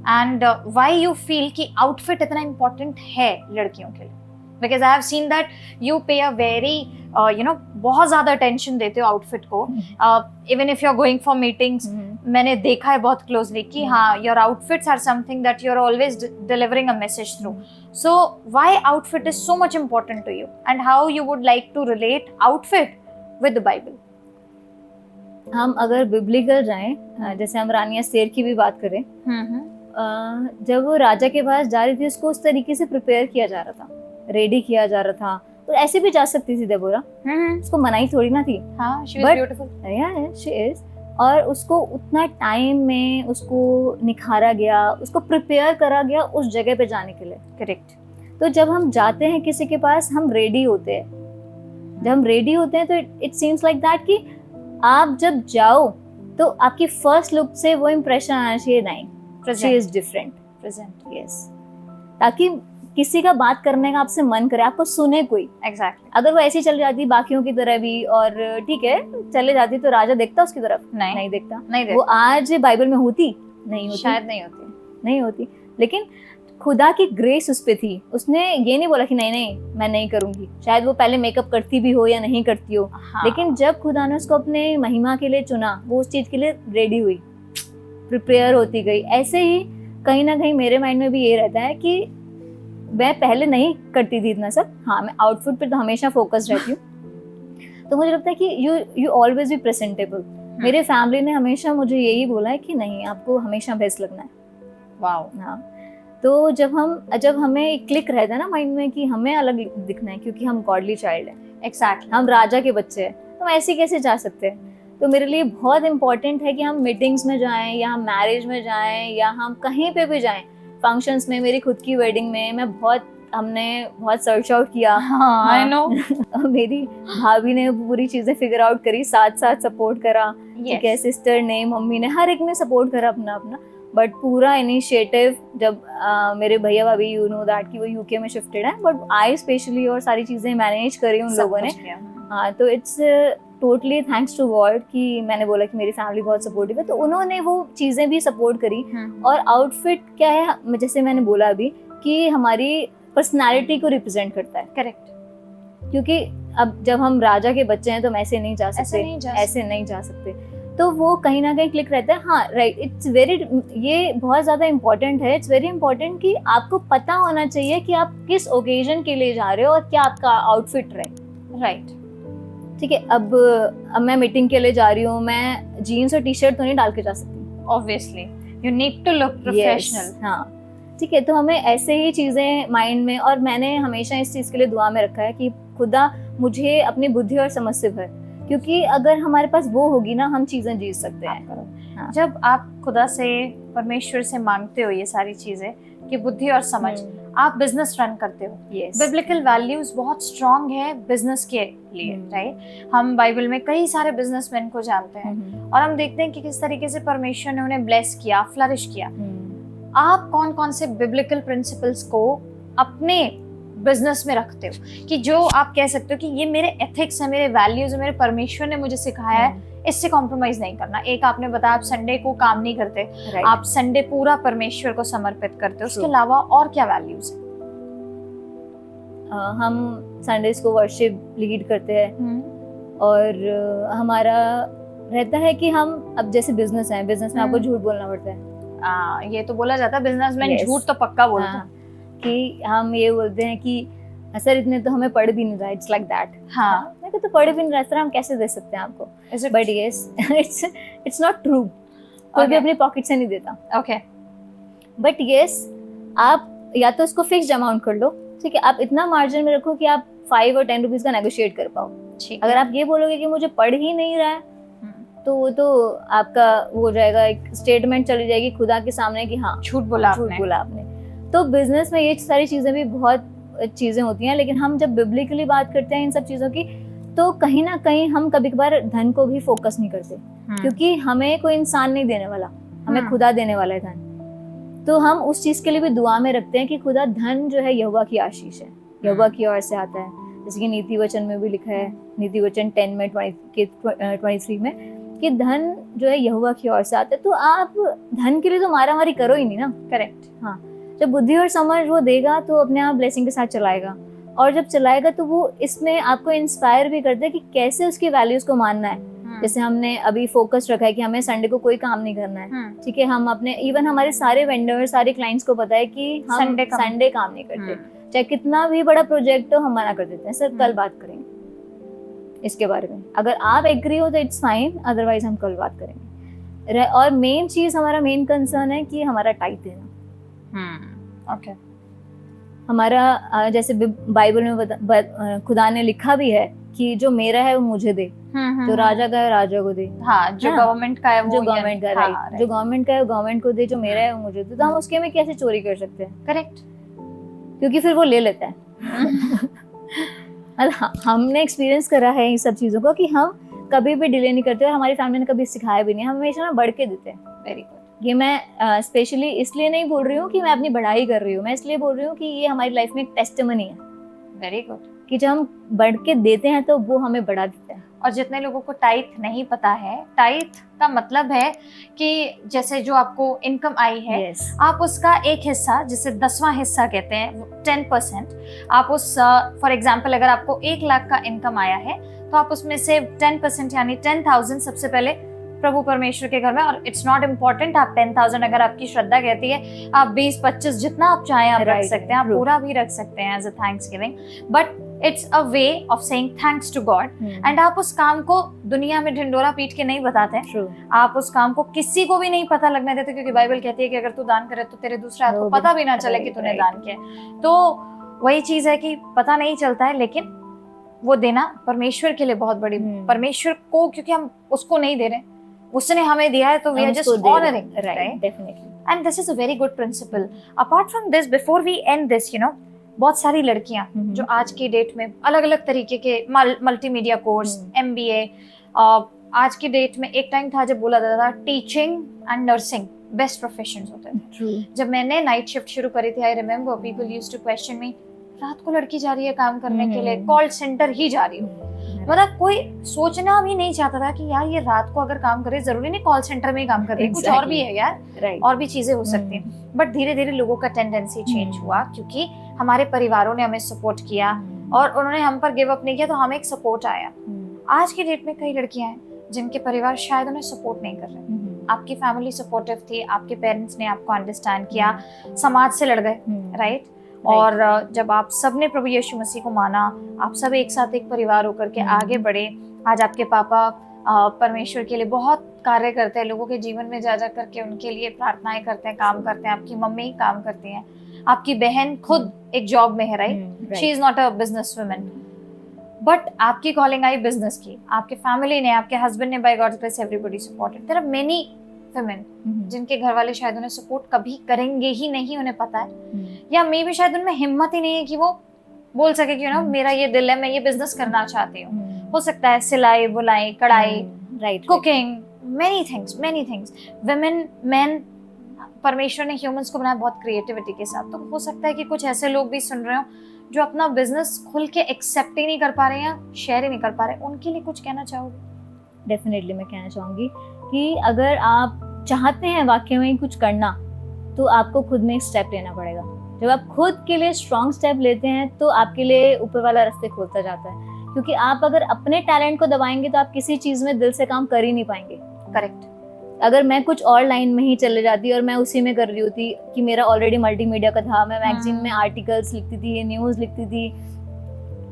and why you feel कि आउटफिट इतना इम्पोर्टेंट है लड़कियों के लिए? Because I have seen that you pay a very बहुत ज्यादा अटेंशन देते हो आउटफिट को, even if you are going for meetings. मैंने देखा है बहुत क्लोजली कि हाँ, your outfits are something that you are always delivering a message through. So why outfit is so much important to you, and how you would like to relate outfit with the Bible? हम अगर biblical जाएं, जैसे हम रानी Esther की भी बात करें, जब वो राजा के पास जा रही थी उसको उस तरीके से प्रिपेयर किया जा रहा था, रेडी किया जा रहा था, तो ऐसे भी जा सकती थी देबोरा, उसको मनाही थोड़ी ना थी। हाँ, she was beautiful. Yeah, she is. और उसको उतना टाइम में उसको निखारा गया, उसको प्रिपेयर करा गया उस जगह पे जाने के लिए। करेक्ट। तो जब हम जाते हैं किसी के पास, हम रेडी होते हैं, जब हम रेडी होते हैं तो इट सीम्स लाइक दैट कि आप जब जाओ तो आपकी फर्स्ट लुक से वो इम्प्रेशन आना चाहिए, नहीं she is different, present, yes, ताकि किसी का बात करने का आपसे मन करे, आपको सुने कोई। एग्जैक्टली। अगर वो ऐसी चल जाती बाकियों की तरह भी और ठीक है चले जाती, तो राजा देखता उसकी तरफ? नहीं देखता। वो आज बाइबल में होती? नहीं होती, शायद नहीं होती। लेकिन खुदा की ग्रेस उस पे थी, उसने ये नहीं बोला कि नहीं मैं नहीं करूंगी। शायद वो पहले मेकअप करती भी हो या नहीं करती हो, लेकिन जब खुदा ने उसको अपने महिमा के लिए चुना, वो उस चीज के लिए रेडी हुई, प्रिपेयर होती गई। ऐसे ही कहीं ना कहीं मेरे माइंड में भी ये रहता है कि मैं पहले नहीं करती थी इतना सब, हाँ मैं आउटफिट पे तो हमेशा फोकस रहती हूँ। तो मुझे लगता है कि यू ऑलवेज बी प्रेजेंटेबल। मेरे फैमिली ने हमेशा मुझे यही बोला है कि नहीं, आपको हमेशा बेस्ट लगना है। वाओ। हाँ, तो जब हमें एक क्लिक रहता है ना माइंड में कि हमें अलग दिखना है क्योंकि हम गॉडली चाइल्ड है, एक्जैक्टली, हम राजा के बच्चे हैं, तो हम ऐसे कैसे जा सकते हैं? तो मेरे लिए बहुत इंपॉर्टेंट है कि हम मीटिंग्स में जाएं या हम मैरिज में जाएं या हम कहीं पे भी जाएं, फंक्शंस में, मेरी खुद की वेडिंग में हमने बहुत सर्च आउट किया। I know. मेरी भाभी ने पूरी चीजें फिगर आउट करी, साथ सपोर्ट करा, ठीक है, सिस्टर ने, मम्मी ने, हर एक ने सपोर्ट करा अपना। बट पूरा इनिशिएटिव जब मेरे भैया भाभी, यू नो दैट कि वो यूके में शिफ्टेड है, बट आई स्पेशली और सारी चीजें मैनेज करी उन लोगों ने। हाँ, तो it's totally thanks to God कि मैंने बोला कि मेरी फैमिली बहुत सपोर्टिव है, तो उन्होंने वो चीजें भी सपोर्ट करी। और आउटफिट क्या है, जैसे मैंने बोला अभी कि हमारी पर्सनालिटी को रिप्रेजेंट करता है। करेक्ट। क्योंकि अब जब हम राजा के बच्चे हैं तो हम ऐसे नहीं जा सकते, तो वो कहीं ना कहीं क्लिक रहता है। हाँ, राइट, इट्स वेरी, ये बहुत ज्यादा इम्पोर्टेंट है। इट्स वेरी इम्पोर्टेंट कि आपको पता होना चाहिए कि आप किस ओकेजन के लिए जा रहे हो और क्या आपका आउटफिट रहे। राइट, ठीक है। अब मैं मीटिंग के लिए जा रही हूँ, मैं जीन्स और टी शर्ट तो नहीं डाल के जा सकती, obviously you need to look professional. हाँ, ठीक है। तो हमें ऐसे ही चीजें माइंड में, और मैंने हमेशा इस चीज के लिए दुआ में रखा है कि खुदा मुझे अपनी बुद्धि और समझ से भर, क्योंकि अगर हमारे पास वो होगी ना, हम चीजें जीत सकते हैं। हाँ। जब आप खुदा से, परमेश्वर से मांगते हो ये सारी चीजें कि बुद्धि और समझ, आप बिजनेस रन करते हो। बिब्लिकल वैल्यूज बहुत स्ट्रांग है बिजनेस के लिए, राइट? हम बाइबल में कई सारे बिजनेसमैन को जानते हैं और हम देखते हैं कि किस तरीके से परमेश्वर ने उन्हें ब्लेस किया, फ्लरिश किया। आप कौन कौन से बिब्लिकल प्रिंसिपल्स को अपने बिजनेस में रखते हो कि जो आप कह सकते हो कि ये मेरे एथिक्स है, मेरे वैल्यूज है, मेरे परमेश्वर ने मुझे सिखाया है, इससे कॉम्प्रोमाइज नहीं करना? एक आपने बताया आप संडे को काम नहीं करते, आप संडे पूरा परमेश्वर को समर्पित करते हो। उसके अलावा और क्या वैल्यूज है? हम संडेज को वर्शिप लीड करते हैं और हमारा रहता है कि हम, अब जैसे बिजनेस है, बिजनेस में आपको झूठ बोलना पड़ता है। ये तो बोला जाता है बिजनेसमैन झूठ तो पक्का बोलता है। कि हम ये बोलते हैं कि सर इतने तो हमें पढ़ भी नहीं रहा, इट्स लाइक दैट। हाँ, मेरे को तो पढ़ भी नहीं रहा, सर हम कैसे दे सकते हैं आपको? But yes, it's not true. कोई भी Okay. अपनी पॉकेट से नहीं देता। ओके बट यस, आप या तो इसको फिक्स्ड अमाउंट कर लो, ठीक है, आप इतना मार्जिन में रखो कि आप 5 और 10 रुपीज का नेगोशिएट कर पाओ। ठीक अगर आप ये बोलोगे कि मुझे पढ़ ही नहीं रहा है, तो वो तो आपका वो हो जाएगा, एक स्टेटमेंट चली जाएगी खुदा के सामने कि हाँ झूठ बोला झूठ आपने। बोला आपने। तो बिजनेस में ये सारी चीजें भी बहुत चीजें होती हैं, लेकिन हम जब बिब्लिकली बात करते हैं इन सब चीजों की, तो कहीं ना कहीं हम कभी कभार धन को भी फोकस नहीं करते, क्योंकि हमें कोई इंसान नहीं देने वाला, हमें खुदा देने वाला है धन। तो हम उस चीज के लिए भी दुआ में रखते हैं कि खुदा धन जो है यहोवा की आशीष है, यहोवा की ओर से आता है। जैसे कि नीति वचन में भी लिखा है, नीति वचन 10 में 23 में, कि धन जो है यहोवा की ओर से आता है। तो आप धन के लिए तो मारा मारी करो ही नहीं ना। करेक्ट। हाँ, जब बुद्धि और समझ वो देगा तो अपने आप ब्लेसिंग के साथ चलाएगा, और जब चलाएगा तो वो इसमें आपको इंस्पायर भी करता है कि कैसे उसकी वैल्यूज को मानना है। जैसे हमने अभी फोकस रखा है कि हमें संडे को कोई काम नहीं करना है, ठीक है, हम अपने इवन हमारे सारे वेंडर सारे क्लाइंट्स को पता है कि हम संडे काम नहीं करते, चाहे कितना भी बड़ा प्रोजेक्ट हो हम मना कर देते हैं, सर कल बात करेंगे इसके बारे में। अगर आप एग्री हो तो इट्स फाइन, अदरवाइज हम कल बात करेंगे। और मेन चीज, हमारा मेन कंसर्न है कि हमारा टाइट देना। ओके। हमारा जैसे बाइबल में खुदा ने लिखा भी है कि जो मेरा है वो मुझे दे, जो राजा का है राजा को दे। हाँ, जो गवर्नमेंट का है वो जो गवर्नमेंट का है, हाँ, राइट, जो गवर्नमेंट का है वो गवर्नमेंट को दे, जो मेरा है वो मुझे दे। तो हम उसके में कैसे चोरी कर सकते हैं? करेक्ट। क्योंकि फिर वो ले लेता है। हमने एक्सपीरियंस करा है इन सब चीजों को कि हम कभी भी डिले नहीं करते, और हमारी फैमिली ने कभी सिखाया भी नहीं, हम हमेशा ना बढ़ के देते हैं। Very good. ये मैं स्पेशली इसलिए नहीं बोल रही हूँ कि मैं अपनी बढ़ाई कर रही हूँ, मैं इसलिए बोल रही हूँ कि ये हमारी लाइफ में एक टेस्टिमनी है। Very good. कि जब हम बढ़ के देते हैं तो वो हमें बढ़ा देता है। और जितने लोगों को टाइथ नहीं पता है, टाइथ का मतलब है कि जैसे जो आपको इनकम आई है, yes. आप उसका एक हिस्सा, जिसे 10वां हिस्सा कहते हैं, 10%, आप उस फॉर एग्जाम्पल अगर आपको 1 लाख का इनकम आया है तो आप उसमें से 10% यानी 10,000 सबसे पहले प्रभु परमेश्वर के घर में। और इट्स नॉट इम्पोर्टेंट आप 10,000, अगर आपकी श्रद्धा कहती है आप 20-25 जितना आप चाहें आप रख सकते हैं, आप पूरा भी रख सकते हैं as a thanksgiving, but it's a way of saying thanks to God. And आप उस काम को दुनिया में ढिंडोरा पीट के नहीं बताते हैं, आप उस काम को किसी को भी नहीं पता लगने देते, क्योंकि बाइबल कहती है कि अगर तू दान करे तो तेरे दूसरे हाथ को पता भी ना चले कि तूने दान किया। तो वही चीज है कि पता नहीं चलता है, लेकिन वो देना परमेश्वर के लिए बहुत बड़ी, परमेश्वर को, क्योंकि हम उसको नहीं दे रहे, उसने हमें दिया है, तो we are just honouring, right? Definitely. And this is a very good principle. Apart from this, before we and this, you know, बहुत सारी लड़कियां जो आज की डेट में अलग अलग तरीके के मल्टीमीडिया कोर्स, MBA, आज की डेट में, एक टाइम था जब बोला जाता था teaching and nursing best professions होते थे। जब मैंने नाइट शिफ्ट शुरू करी थी, I remember people used to question me, रात को लड़की जा रही है काम करने के लिए, कॉल सेंटर ही जा रही हूँ। मतलब कोई सोचना भी नहीं चाहता था कि यार ये रात को अगर काम करे, जरूरी नहीं कॉल सेंटर में ही काम कर रही है, कुछ और भी है यार, और भी चीजें हो सकती हैं। बट धीरे धीरे लोगों का टेंडेंसी चेंज हुआ, क्योंकि हमारे परिवारों ने हमें सपोर्ट किया और उन्होंने हम पर गिव अप नहीं किया, तो हमें एक सपोर्ट आया। आज की डेट में कई लड़कियां हैं जिनके परिवार शायद उन्हें सपोर्ट नहीं कर रहे। आपकी फैमिली सपोर्टिव थी, आपके पेरेंट्स ने आपको अंडरस्टैंड किया, समाज से लड़ गए, राइट? और जब आप सब ने प्रभु यीशु मसीह को माना, आप सब एक साथ एक परिवार होकर के आगे बढ़े। आज आपके पापा परमेश्वर के लिए बहुत कार्य करते हैं, लोगों के जीवन में जा जा करके उनके लिए प्रार्थनाएं करते हैं, काम करते हैं। आपकी मम्मी काम करती हैं, आपकी बहन खुद एक जॉब में है, right? She is not a business woman, but आपकी कॉलिंग आई बिजनेस की। आपके फैमिली ने, आपके हस्बैंड ने, by God's grace everybody supported. There are many women जिनके घर वाले शायद उन्हें सपोर्ट कभी करेंगे ही नहीं, उन्हें पता है, या मे भी शायद उनमें हिम्मत ही नहीं है कि वो बोल सके कि मेरा ये दिल है, मैं ये बिजनेस करना चाहती हूँ। हो सकता है सिलाई, बुनाई, कढ़ाई, right, cooking, many things. Women, main, परमेश्वर ने ह्यूमंस को बनाया बहुत क्रिएटिविटी के साथ। तो हो सकता है कि कुछ ऐसे लोग भी सुन रहे हो जो अपना बिजनेस खुल के एक्सेप्ट ही नहीं कर पा रहे हैं या शेयर ही नहीं कर पा रहे, उनके लिए कुछ कहना चाहोगे? डेफिनेटली मैं कहना चाहूँगी कि अगर आप चाहते हैं वाकई में कुछ करना, तो आपको खुद में एक स्टेप लेना पड़ेगा। जब आप खुद के लिए स्ट्रॉन्ग स्टेप लेते हैं तो आपके लिए ऊपर वाला रास्ते खोलता जाता है, क्योंकि आप अगर अपने टैलेंट को दबाएंगे तो आप किसी चीज़ में दिल से काम कर ही नहीं पाएंगे। करेक्ट। अगर मैं कुछ और लाइन में ही चले जाती और मैं उसी में कर रही होती कि मेरा ऑलरेडी मल्टीमीडिया का था, मैं मैगजीन में आर्टिकल्स लिखती थी, न्यूज़ लिखती थी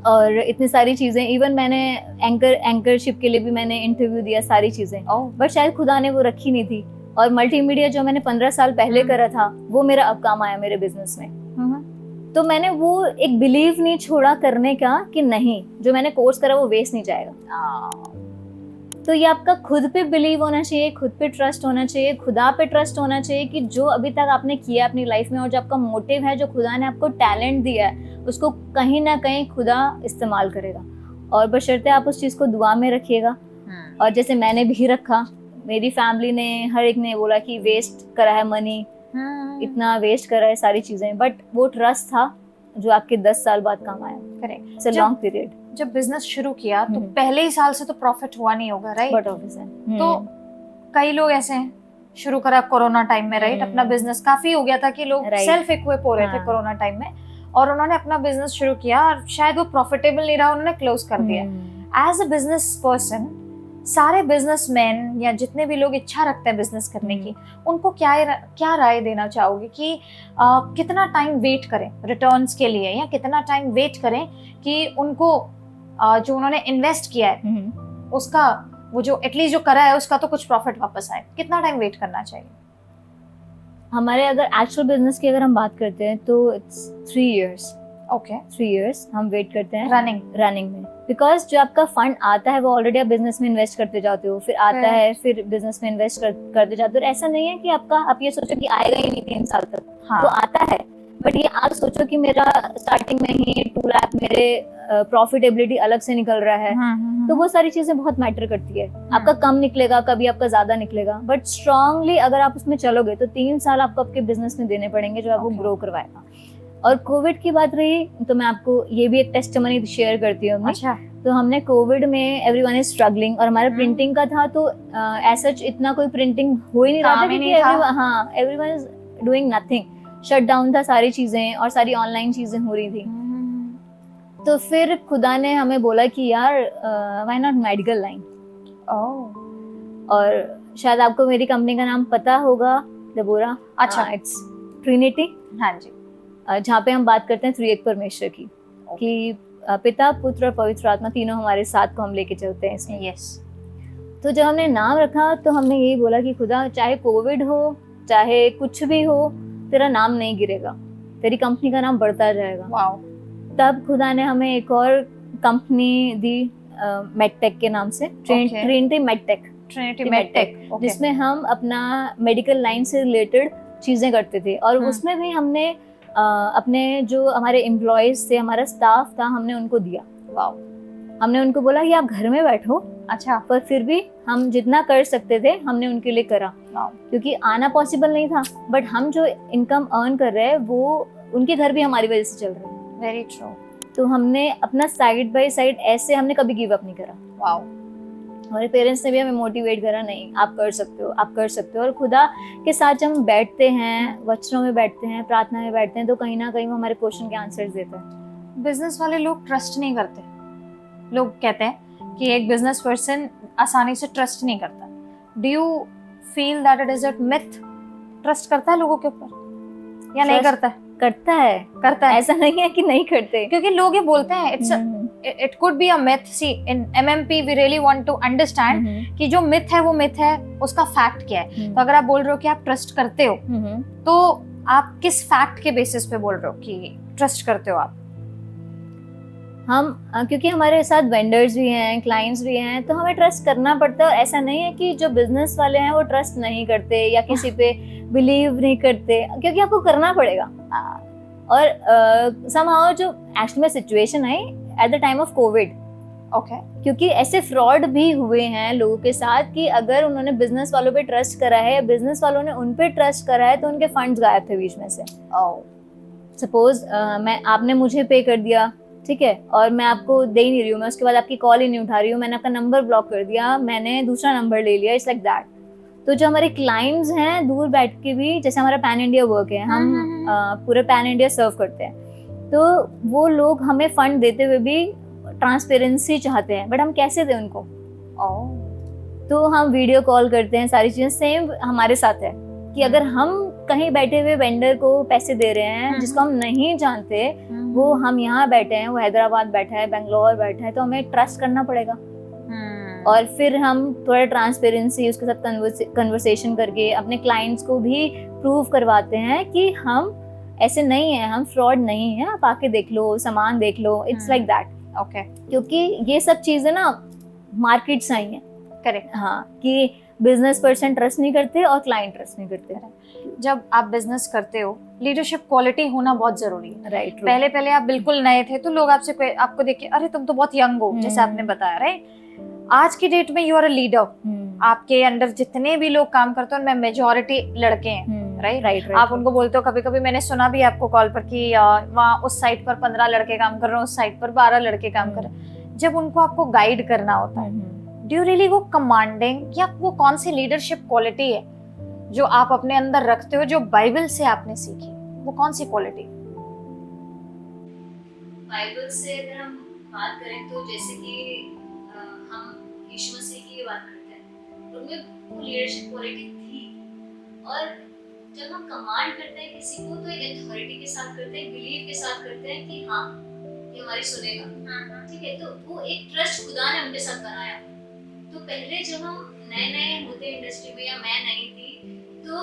और इतनी सारी चीज़ें, इवन मैंने एंकरशिप के लिए भी मैंने इंटरव्यू दिया, सारी चीज़ें, बट शायद खुदा ने वो रखी नहीं थी। और मल्टीमीडिया जो मैंने 15 साल पहले करा था वो मेरा अब काम आया मेरे बिजनेस में। तो मैंने वो एक बिलीव नहीं छोड़ा करने का कि नहीं, जो मैंने कोर्स करा वो वेस्ट नहीं जाएगा। तो ये आपका खुद पे बिलीव होना चाहिए, खुद पे ट्रस्ट होना चाहिए, खुदा पे ट्रस्ट होना चाहिए कि जो अभी तक आपने किया अपनी लाइफ में और जो आपका मोटिव है, जो खुदा ने आपको टैलेंट दिया है, उसको कहीं ना कहीं खुदा इस्तेमाल करेगा। और बशर्ते आप उस चीज़ को दुआ में रखिएगा। और जैसे मैंने भी रखा, मेरी फैमिली ने हर एक ने बोला कि वेस्ट करा है मनी, इतना वेस्ट करा है सारी चीजें, बट वो ट्रस्ट था जो आपके 10 साल बाद काम आया। Correct. It's a long period. जब बिजनेस शुरू किया तो पहले ही साल से तो प्रॉफिट हुआ नहीं होगा, राइट? बट ऑब्वियसली तो कई लोग ऐसे हैं, शुरू करा कोरोना टाइम में, राइट? अपना बिजनेस काफी हो गया था कि लोग सेल्फ इक्विप हो रहे थे कोरोना टाइम में, और उन्होंने अपना बिजनेस शुरू किया और शायद वो प्रॉफिटेबल नहीं रहा, उन्होंने क्लोज कर दिया। एज अ बिजनेस पर्सन, सारे बिजनेसमैन या जितने भी लोग इच्छा रखते हैं बिजनेस करने की, उनको क्या राय देना चाहोगे कि कितना टाइम वेट करें रिटर्न्स के लिए, या कितना टाइम वेट करें कि उनको जो उन्होंने इन्वेस्ट किया है उसका, वो जो एटलीस्ट जो करा है उसका तो कुछ प्रॉफिट वापस आए? कितना टाइम वेट करना चाहिए? हमारे अगर एक्चुअल बिजनेस की अगर हम बात करते हैं तो इट्स 3 years। ओके, 3 years हम वेट करते हैं रनिंग में, बिकॉज जो आपका फंड आता है वो ऑलरेडी आप बिजनेस में इन्वेस्ट करते जाते हो, फिर आता है फिर बिजनेस में इन्वेस्ट करते जाते हो। ऐसा नहीं है कि आप ये सोचो कि आएगा ही नहीं 3 साल तक। तो आता है, बट ये आप सोचो कि मेरा स्टार्टिंग में ही 2 लाख मेरे प्रॉफिटेबिलिटी अलग से निकल रहा है, तो वो सारी चीजें बहुत मैटर करती है। आपका कम निकलेगा, कभी आपका ज्यादा निकलेगा, बट स्ट्रांगली अगर आप उसमें चलोगे तो 3 साल आपको आपके बिजनेस में देने पड़ेंगे जो आपको ग्रो करवाएगा। और कोविड की बात रही तो मैं आपको ये भी एक टेस्टिमनी शेयर करती हूँ। अच्छा। तो हमने कोविड में एवरीवन इज स्ट्रगलिंग, और हमारा प्रिंटिंग का था तो ऐसा इतना कोई प्रिंटिंग हो ही नहीं रहा था क्योंकि everyone is doing nothing, shut down था सारी चीजें और सारी ऑनलाइन चीजें हो रही थी। तो फिर खुदा ने हमें बोला कि यार व्हाई नॉट मेडिकल लाइन। और शायद आपको मेरी कंपनी का नाम पता होगा, डेबोरा। अच्छा, इट्स ट्रिनिटी। हाँ जी। जहाँ पे हम बात करते हैं त्रिएक परमेश्वर की, कि पिता, पुत्र और पवित्र आत्मा तीनों हमारे साथ को हम लेके चलते हैं इसमें। यस। तो जब हमने नाम रखा तो हमने यही बोला कि खुदा, चाहे कोविड हो चाहे कुछ भी हो, तेरा नाम नहीं गिरेगा, तेरी कंपनी का नाम बढ़ता जाएगा। वाओ। तब खुदा ने हमें एक और कंपनी दी मेडटेक के नाम से, ट्रिनिटी मेडटेक, जिसमें हम अपना मेडिकल लाइन से रिलेटेड चीजें करते थे। और उसमें भी हमने अपने जो हमारे एम्प्लॉयज थे, हमारा स्टाफ था, हमने उनको दिया। वाओ। हमने उनको बोला कि आप घर में बैठो। अच्छा। पर फिर भी हम जितना कर सकते थे हमने उनके लिए करा, क्योंकि आना पॉसिबल नहीं था, बट हम जो इनकम अर्न कर रहे हैं वो उनके घर भी हमारी वजह से चल रहे हैं। Very true. तो हमने अपना साइड बाय साइड ऐसे हमने कभी गिव अप नहीं करा। वाओ। हमारे पेरेंट्स ने भी हमें मोटिवेट करा, नहीं आप कर सकते हो, आप कर सकते हो। और खुदा के साथ जब हम बैठते हैं, वचनों में बैठते हैं, प्रार्थना में बैठते हैं, तो कहीं ना कहीं वो हमारे क्वेश्चन के आंसर्स देते हैं। बिजनेस वाले लोग ट्रस्ट नहीं करते। लोग कहते हैं कि एक बिजनेस पर्सन आसानी से ट्रस्ट नहीं करता। Do you feel that it is a myth? Trust करता है लोगों के ऊपर या नहीं करता है? करता है। ऐसा नहीं है कि नहीं करते, क्योंकि लोग ये बोलते हैं it could be a myth. See, in MMP we really want to understand कि जो myth है वो myth है, उसका fact क्या है। तो अगर आप बोल रहे हो कि आप ट्रस्ट करते हो, तो आप किस फैक्ट के बेसिस पे बोल रहे हो कि ट्रस्ट करते हो आप? हम क्योंकि हमारे साथ वेंडर्स भी हैं, क्लाइंट्स भी हैं, तो हमें ट्रस्ट करना पड़ता है। और ऐसा नहीं है कि जो बिजनेस वाले हैं वो ट्रस्ट नहीं करते या किसी पे बिलीव नहीं करते, क्योंकि आपको करना पड़ेगा। और somehow जो एक्चुअली में सिचुएशन है at the time of Covid, okay, क्योंकि ऐसे फ्रॉड भी हुए हैं लोगों के साथ कि अगर उन्होंने बिजनेस वालों पे ट्रस्ट करा है, बिजनेस वालों ने उन पे ट्रस्ट करा है, तो उनके फंड्स गायब थे बीच में से। सपोज आपने मुझे पे कर दिया, ठीक है, और मैं आपको दे ही नहीं रही हूँ, मैं उसके बाद आपकी कॉल ही नहीं उठा रही हूँ, मैंने आपका नंबर ब्लॉक कर दिया, मैंने दूसरा नंबर ले लिया, इट्स लाइक दैट। तो जो हमारे क्लाइंट्स हैं दूर बैठ के भी, जैसे हमारा पैन इंडिया वर्क है, हम पूरे पैन इंडिया सर्व करते हैं, तो वो लोग हमें फंड देते हुए भी ट्रांसपेरेंसी चाहते हैं, बट हम कैसे दें उनको? तो हम वीडियो कॉल करते हैं, सारी चीजें सेम हमारे साथ है कि अगर हम कहीं बैठे हुए वेंडर को पैसे दे रहे हैं जिसको हम नहीं जानते, वो हम यहाँ बैठे हैं, वो हैदराबाद बैठा है, बेंगलोर बैठा है, तो हमें ट्रस्ट करना पड़ेगा। और फिर हम थोड़ा ट्रांसपेरेंसी उसके साथ कन्वर्सेशन करके अपने क्लाइंट्स को भी प्रूव करवाते हैं कि हम ऐसे नहीं है, हम फ्रॉड नहीं है, आप आके देख लो, सामान देख लो, इट्स लाइक दैट। ओके, क्योंकि ये सब चीजें ना मार्केट से आई हैं। करेक्ट। हाँ, कि बिजनेस पर्सन ट्रस्ट नहीं करते और क्लाइंट ट्रस्ट नहीं करते। जब आप बिजनेस करते हो, लीडरशिप क्वालिटी होना बहुत जरूरी है। राइट। पहले आप बिल्कुल नए थे तो लोग आपको देख के अरे तुम तो बहुत यंग हो, जैसे आपने बताया, राइट। आज की डेट में यू आर अ लीडर। आपके अंडर जितने भी लोग काम करते हैं उनमें मेजोरिटी लड़के हैं, राइट। आप उनको बोलते हो, कभी कभी मैंने सुना भी आपको कॉल पर कि वहाँ उस साइट पर 15 लड़के काम कर रहे हैं, उस साइट पर 12 लड़के काम कर रहे हैं। जब उनको आपको गाइड करना होता है, do you really go commanding, या वो कौन सी लीडरशिप क्वालिटी है जो आप अपने अंदर रखते हो, जो बाइबल से आपने सीखी, वो कौन सी क्वालिटी? बाइबल से अगर हम बात करें तो जैसे कि हम यीशु मसीह की बात करते हैं, उनमें वो लीडरशिप क्वालिटी थी। और जब हम कमांड करते हैं किसी को तो एक अथॉरिटी के साथ करते हैं, बिलीव के साथ करते हैं कि हाँ ये हमारी सुनेगा, ठीक है। तो वो एक ट्रस्ट खुदा ने उनके साथ बनाया। तो पहले जब हम नए नए होते इंडस्ट्री में, या मैं नहीं थी, तो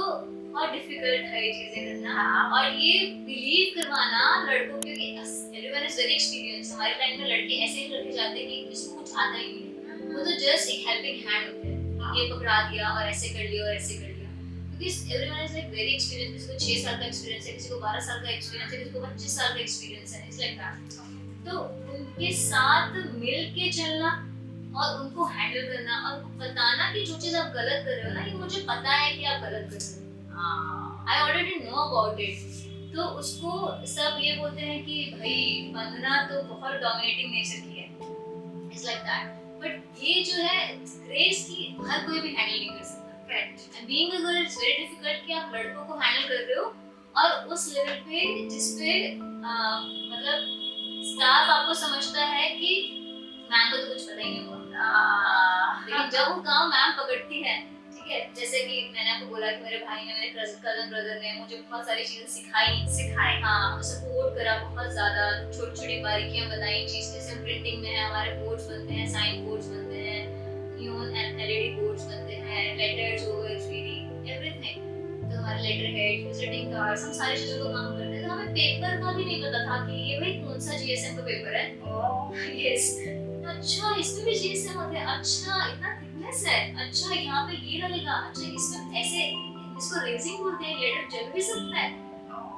बहुत डिफिकल्ट है ये चीजें करना और ये बिलीव करवाना लड़कों, क्योंकि एवरीवन इज वेरी एक्सपीरियंस। हमारे टाइम में लड़के ऐसे ही लड़के जाते हैं कि किसी को कुछ आता ही नहीं, वो तो जस्ट एक हेल्पिंग हैंड होते हैं, ये पकड़ा दिया और ऐसे कर लिया और ऐसे कर लिया। क्योंकि everyone is like very experience. किसी को 6 साल का एक्सपीरियंस है, किसी को 12 साल का एक्सपीरियंस है, किसी को 25 साल का एक्सपीरियंस है, इट्स लाइक दैट। तो उनके साथ मिल के चलना और उनको हैंडल करना और बताना कि जो चीज आप गलत कर रहे हो ना, ये मुझे पता है कि आप गलत कर रहे हो, I already know about it. तो उसको सब ये बोलते हैं कि भाई वंदना तो बहुत डोमिनेटिंग नेचर की है, इट्स लाइक दैट। बट ये जो है ग्रेस की हर कोई भी हैंडल नहीं कर सकता, correct. And being a girl it's very difficult कि आप लड़कों को हैंडल कर रहे हो और उस लेवल पे जिस पे मतलब स्टाफ आपको समझता है कि मैम को तो कुछ पता ही नहीं होगा, लेकिन जब वो काम मैम पकड़ती है, ठीक है। जैसे कि मैंने आपको बोला कि मेरे भाई ने, मेरे कजन ब्रदर ने मुझे बहुत सारी चीजें सिखाई, हाँ, सपोर्ट करा बहुत ज्यादा, छोटी छोटी बारीकियां बताई चीज। जैसे प्रिंटिंग में है, हमारे बोर्ड्स बनते हैं, साइन बोर्ड्स बनते हैं, न्यून एलईडी बोर्ड्स बनते हैं, लेटर्स ओवर रीडिंग एवरीथिंग। तो हमारे लेटर हेड, विजिटिंग कार्ड्स, हम सारी चीजों का काम करते हैं। तो हमें पेपर का भी नहीं पता था कि ये भाई कौन सा जीएसएम का पेपर है। यस, अच्छा इसमें भी जीएसएम होते हैं, अच्छा इतना थिकनेस है, अच्छा यहाँ पे ये लगेगा, अच्छा इसमें ऐसे, इसको रेजिंग बोलते हैं, लेटर जल भी सकता है।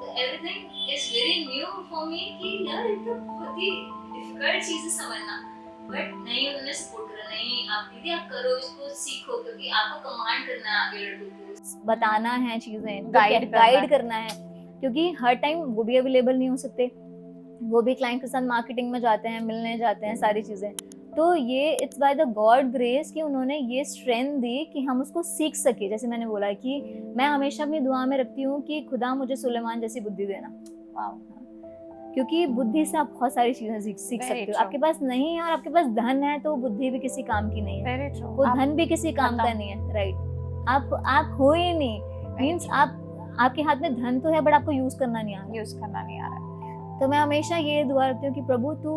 तो everything is very new for me कि यार ये तो बहुत ही डिफिकल्ट चीज है समझना। बट नहीं, उन्होंने सपोर्ट करा, नहीं आप दीदी आप करो, इसको सीखो, क्योंकि आपको कमांड करना है आगे लड़कों को, बताना है चीजें, गाइड करना है। क्योंकि हर टाइम वो भी अवेलेबल नहीं हो सकते, वो भी क्लाइंट के साथ मार्केटिंग में जाते हैं, मिलने जाते हैं, सारी चीजें। तो ये it's by the God grace कि उन्होंने ये स्ट्रेंथ दी कि हम उसको सीख सके। जैसे मैंने बोला कि मैं हमेशा अपनी दुआ में रखती हूँ कि खुदा मुझे सुलेमान जैसी बुद्धि देना, क्योंकि बुद्धि से आप बहुत सारी चीजें सीख सकते हो। आपके पास नहीं है और आपके पास धन है तो बुद्धि भी किसी काम की नहीं है, वो धन भी किसी काम का नहीं है, राइट। आप हो ही नहीं, मीन्स आपके हाथ में धन तो है बट आपको यूज करना नहीं आ रहा। तो मैं हमेशा ये दुआ रखती हूँ कि प्रभु तू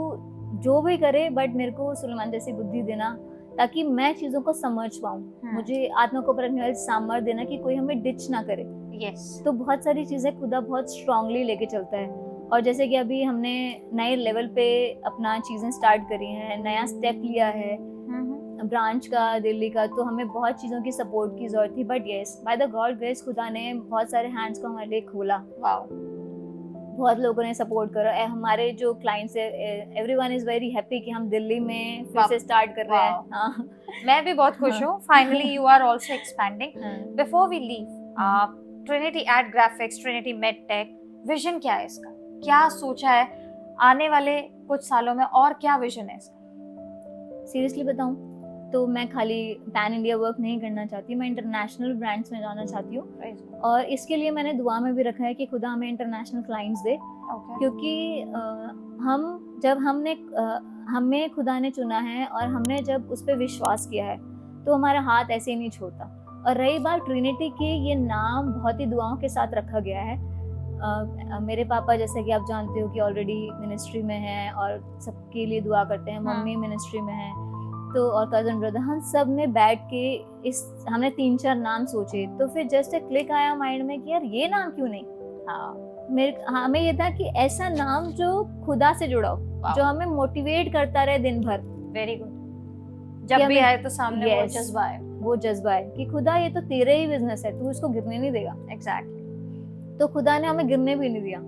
जो भी करे बट मेरे को सुलेमान जैसी बुद्धि देना, ताकि मैं चीजों को समझ पाऊँ। मुझे आत्मा को परखने वाली सामर्थ्य देना कि कोई हमें डिच ना करे। तो बहुत सारी चीजें खुदा बहुत स्ट्रांगली लेके चलता है। और जैसे कि अभी हमने नए लेवल पे अपना चीजें स्टार्ट करी हैं, नया स्टेप लिया है ब्रांच का, दिल्ली का, तो हमें बहुत चीजों की सपोर्ट की जरूरत थी। But yes, by the God grace खुदा ने बहुत सारे हैंड्स को हमारे लिए खोला। बहुत लोगों ने सपोर्ट करा। हमारे जो क्लाइंट्स है, एवरीवन इज वेरी हैप्पी कि हम दिल्ली में फिर से स्टार्ट कर रहे हैं। हाँ, मैं भी बहुत खुश हूँ। Finally you are also expanding. Before we leave, Trinity Ed Graphics, Trinity MedTech, vision क्या है इसका? क्या सोचा है आने वाले कुछ सालों में, और क्या विजन है इसका? सीरियसली बताऊं तो मैं खाली पैन इंडिया वर्क नहीं करना चाहती, मैं इंटरनेशनल ब्रांड्स में जाना चाहती हूँ। और इसके लिए मैंने दुआ में भी रखा है कि खुदा हमें इंटरनेशनल क्लाइंट्स दे। क्योंकि हमें खुदा ने चुना है और हमने जब उस पर विश्वास किया है तो हमारा हाथ ऐसे ही नहीं छोड़ता। और रही बात ट्रिनिटी की, ये नाम बहुत ही दुआओं के साथ रखा गया है। मेरे पापा जैसे कि आप जानते हो कि ऑलरेडी मिनिस्ट्री में हैं और सबके लिए दुआ करते हैं, मम्मी मिनिस्ट्री में है। तो और कजन ब्रदर, हम सब ने बैठ के हमने 3-4 नाम सोचे, तो फिर जस्ट क्लिक आया माइंड में कि यार ये नाम क्यों नहीं। हमें ये था कि ऐसा नाम जो खुदा से जुड़ा हो, जो हमें मोटिवेट करता रहे दिन भर। Very good. जब भी आए तो सामने वो जज्बा है कि खुदा ये तो तेरे ही बिजनेस है, तू इसको गिरने नहीं देगा। एग्जैक्टली। तो खुदा ने हमें गिरने भी नहीं दिया।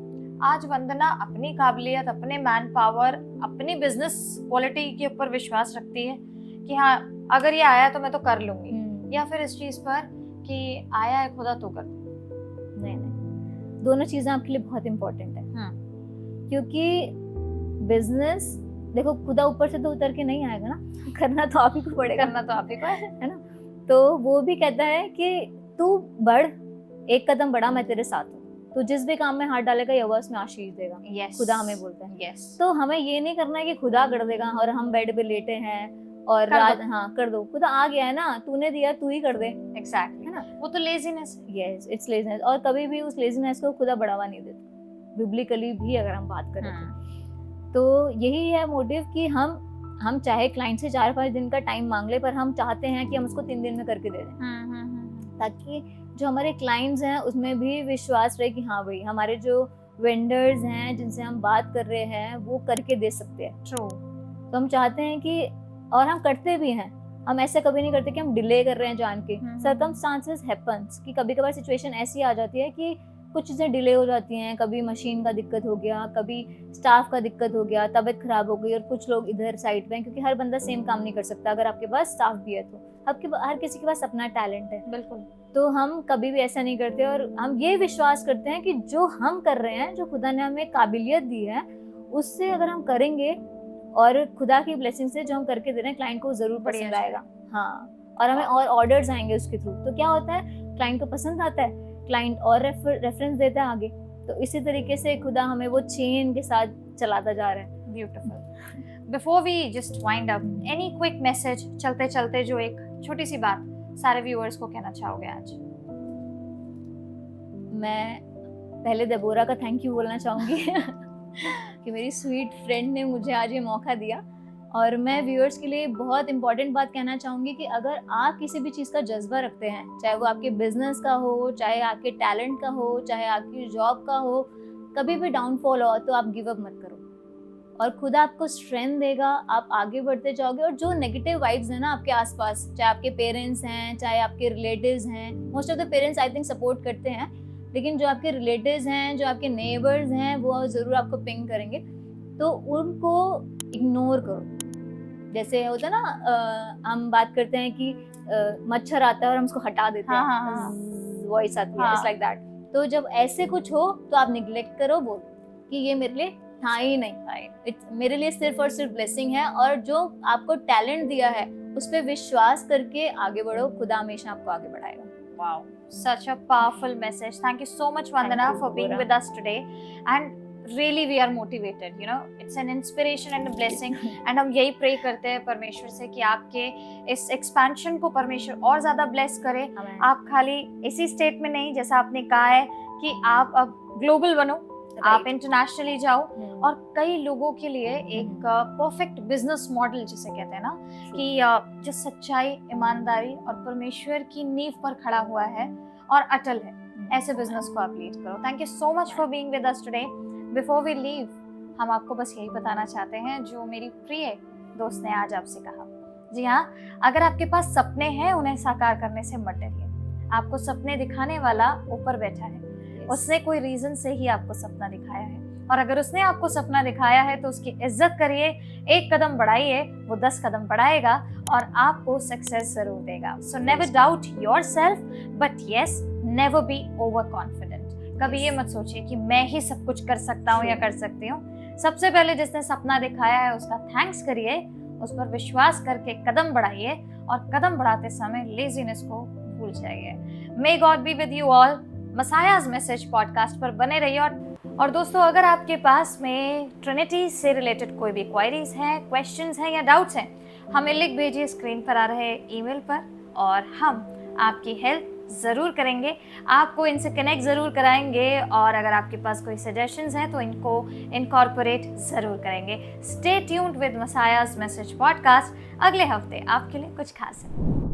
आज वंदना अपनी काबिलियत, अपने मैन पावर, अपनी बिजनेस क्वालिटी के ऊपर विश्वास रखती है कि हाँ अगर ये आया तो मैं तो कर लूंगी, या फिर इस चीज पर कि आया है खुदा तो कर। नहीं, दोनों चीजें आपके लिए बहुत इंपॉर्टेंट है। क्योंकि बिजनेस देखो, खुदा ऊपर से तो उतर के नहीं आएगा ना, करना तो आप ही को पड़ेगा, करना तो आप ही को है ना। तो वो भी कहता है कि तू बढ़, एक कदम बढ़ा, मैं तेरे साथ हूँ। तो जिस भी काम में हाथ डालेगा यहोवा में आशीष देगा। खुदा हमें बोलता है। तो हमें ये नहीं करना है कि खुदा कर देगा और हम बेड पे लेटे हैं और कर दो, खुदा आ गया है ना, तूने दिया, तू ही कर दे। एग्जैक्टली, है ना, वो तो लेजीनेस है। Yes, it's laziness. और कभी भी उस लेजीनेस को खुदा बढ़ावा नहीं देता, बिब्लिकली भी अगर हम बात करें तो यही है मोटिव कि हम चाहे क्लाइंट से 4-5 दिन का टाइम मांग ले, पर हम चाहते हैं कि हम उसको 3 दिन में करके दे दें, ताकि जो हमारे क्लाइंट्स हैं उसमें भी विश्वास रहे कि हाँ भाई हमारे जो वेंडर्स हैं जिनसे हम बात कर रहे हैं वो करके दे सकते हैं। ट्रू। तो हम चाहते हैं कि, और हम करते भी हैं, हम ऐसे कभी नहीं करते कि हम डिले कर रहे हैं जान के। सर्कमस्टांसेस हैपेंस कि कभी कभार सिचुएशन ऐसी आ जाती है कि कुछ चीज़ें डिले हो जाती हैं, कभी मशीन का दिक्कत हो गया, कभी स्टाफ का दिक्कत हो गया, तबीयत खराब हो गई और कुछ लोग इधर साइड पे हैं, क्योंकि हर बंदा सेम काम नहीं कर सकता। अगर आपके पास स्टाफ भी है तो हर किसी के पास अपना टैलेंट है। बिल्कुल। तो हम कभी भी ऐसा नहीं करते, और हम ये विश्वास करते हैं कि जो हम कर रहे हैं, जो खुदा ने हमें काबिलियत दी है, उससे अगर हम करेंगे और खुदा की ब्लेसिंग से जो हम करके दे रहे हैं, क्लाइंट को जरूर पसंद आएगा। हाँ, और हमें और ऑर्डर्स आएंगे उसके थ्रू। तो क्या होता है, क्लाइंट को पसंद आता है, क्लाइंट और रेफरेंस देता है आगे। तो इसी तरीके से खुदा हमें वो चेन के साथ चलाता जा रहा है। Beautiful. Before we just wind up, any quick message चलते चलते, जो एक छोटी सी बात सारे व्यूअर्स को कहना चाहोगे आज? मैं पहले देबोरा का थैंक यू बोलना चाहूंगी कि मेरी स्वीट फ्रेंड ने मुझे आज ये मौका दिया। और मैं व्यूअर्स के लिए बहुत इंपॉर्टेंट बात कहना चाहूंगी कि अगर आप किसी भी चीज़ का जज्बा रखते हैं, चाहे वो आपके बिजनेस का हो, चाहे आपके टैलेंट का हो, चाहे आपकी जॉब का हो, कभी भी डाउनफॉल हो तो आप गिव अप मत करो, और खुदा आपको स्ट्रेंथ देगा, आप आगे बढ़ते जाओगे। और जो नेगेटिव वाइब्स हैं ना आपके आसपास, चाहे आपके पेरेंट्स हैं, चाहे आपके रिलेटिव्स हैं, most of the parents I think support करते हैं, लेकिन जो आपके रिलेटिव्स हैं, जो आपके नेबर्स हैं, वो ज़रूर आपको पिंग करेंगे, तो उनको इग्नोर करो। जैसे होता है ना, हम बात करते हैं कि मच्छर आता है और हम उसको हटा देते हैं, वॉइस आती है, इट्स लाइक दैट। तो जब ऐसे कुछ हो तो आप निग्लेक्ट करो, बोल कि ये मेरे लिए था ही नहीं, मेरे लिए सिर्फ और सिर्फ ब्लेसिंग है। और जो आपको टैलेंट दिया है उस पर विश्वास करके आगे बढ़ो, खुदा हमेशा आपको आगे बढ़ाएगा। Wow, such a powerful message. Thank you so much, Vandana, for being with us today. And really we are motivated, you know, it's an inspiration and a blessing. And हम यही pray करते हैं परमेश्वर से कि आपके इस expansion को परमेश्वर और ज़्यादा bless करे। आप खाली इसी स्टेट में नहीं, जैसा आपने कहा है कि आप अब ग्लोबल बनो, आप इंटरनेशनली जाओ, और कई लोगों के लिए एक परफेक्ट बिजनेस मॉडल जिसे कहते हैं ना, कि जो सच्चाई, ईमानदारी और परमेश्वर की नींव पर खड़ा हुआ है और अटल है, ऐसे बिजनेस को आप लीड करो। Thank you so much for being with us today. Before we leave, हम आपको बस यही बताना चाहते हैं जो मेरी प्रिय दोस्त ने आज आपसे कहा। जी हाँ, अगर आपके पास सपने हैं, उन्हें साकार करने से मत डरिए। आपको सपने दिखाने वाला ऊपर बैठा है, उसने कोई रीजन से ही आपको सपना दिखाया है, और अगर उसने आपको सपना दिखाया है तो उसकी इज्जत करिए, एक कदम बढ़ाइए, वो 10 कदम बढ़ाएगा और आपको सक्सेस जरूर देगा। So never doubt yourself, but yes, never be over confident. कभी ये मत सोचिए कि मैं ही सब कुछ कर सकता हूँ या कर सकती हूँ। सबसे पहले जिसने सपना दिखाया है उसका थैंक्स करिए, उस पर विश्वास करके कदम बढ़ाइए, और कदम बढ़ाते समय लेजीनेस को भूल जाइए। May God be with you all. मसायाज मैसेज पॉडकास्ट पर बने रहिए। और दोस्तों, अगर आपके पास में ट्रिनिटी से रिलेटेड कोई भी क्वेरीज हैं, क्वेश्चंस हैं या डाउट्स हैं, हमें लिख भेजिए स्क्रीन पर आ रहे ईमेल पर, और हम आपकी हेल्प ज़रूर करेंगे, आपको इनसे कनेक्ट ज़रूर कराएंगे और अगर आपके पास कोई सजेशंस हैं तो इनको इनकॉर्पोरेट ज़रूर करेंगे। स्टे ट्यून्ड विद मसायाज मैसेज पॉडकास्ट। अगले हफ्ते आपके लिए कुछ खास है।